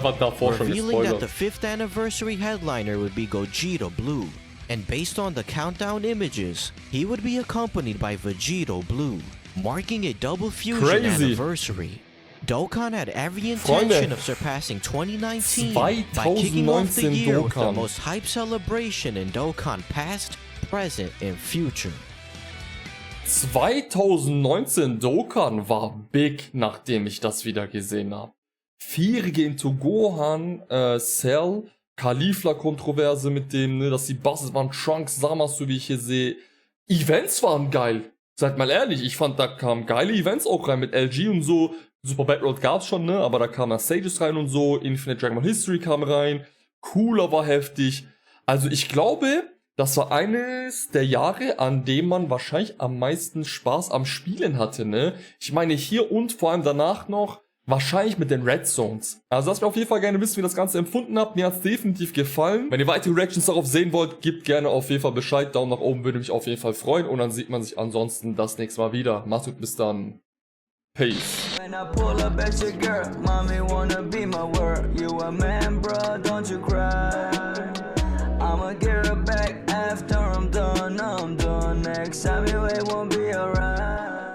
revealing that the 5th anniversary headliner would be Gogeta Blue. And based on the countdown images, he would be accompanied by Vegeta Blue, marking a double fusion anniversary. Dokkan had every intention of surpassing 2019 by kicking off the year with the most hype celebration in Dokkan past, present, and future. 2019 Dokkan war big, nachdem ich das wieder gesehen habe. 4 gegen Gohan, Cell, Caulifla-Kontroverse mit dem, ne, dass die Bosses waren Trunks, Zamasu, wie ich hier sehe. Events waren geil. Seid mal ehrlich, ich fand, da kamen geile Events auch rein mit LG und so. Super Battle Road gab's schon, ne, aber da kamen Sages rein und so. Infinite Dragon Ball History kam rein. Cooler war heftig. Also ich glaube, das war eines der Jahre, an dem man wahrscheinlich am meisten Spaß am Spielen hatte, ne. Ich meine hier und vor allem danach noch Wahrscheinlich mit den Red Zones. Also lasst mir auf jeden Fall gerne wissen, wie ihr das Ganze empfunden habt. Mir hat es definitiv gefallen. Wenn ihr weitere Reactions darauf sehen wollt, gebt gerne auf jeden Fall Bescheid. Daumen nach oben würde mich auf jeden Fall freuen. Und dann sieht man sich ansonsten das nächste Mal wieder. Macht's gut, bis dann. Peace. When I pull up at your girl, mommy wanna be my word. You a man, bro, don't you cry. I'ma get her back after I'm done. Next time you it won't be alright.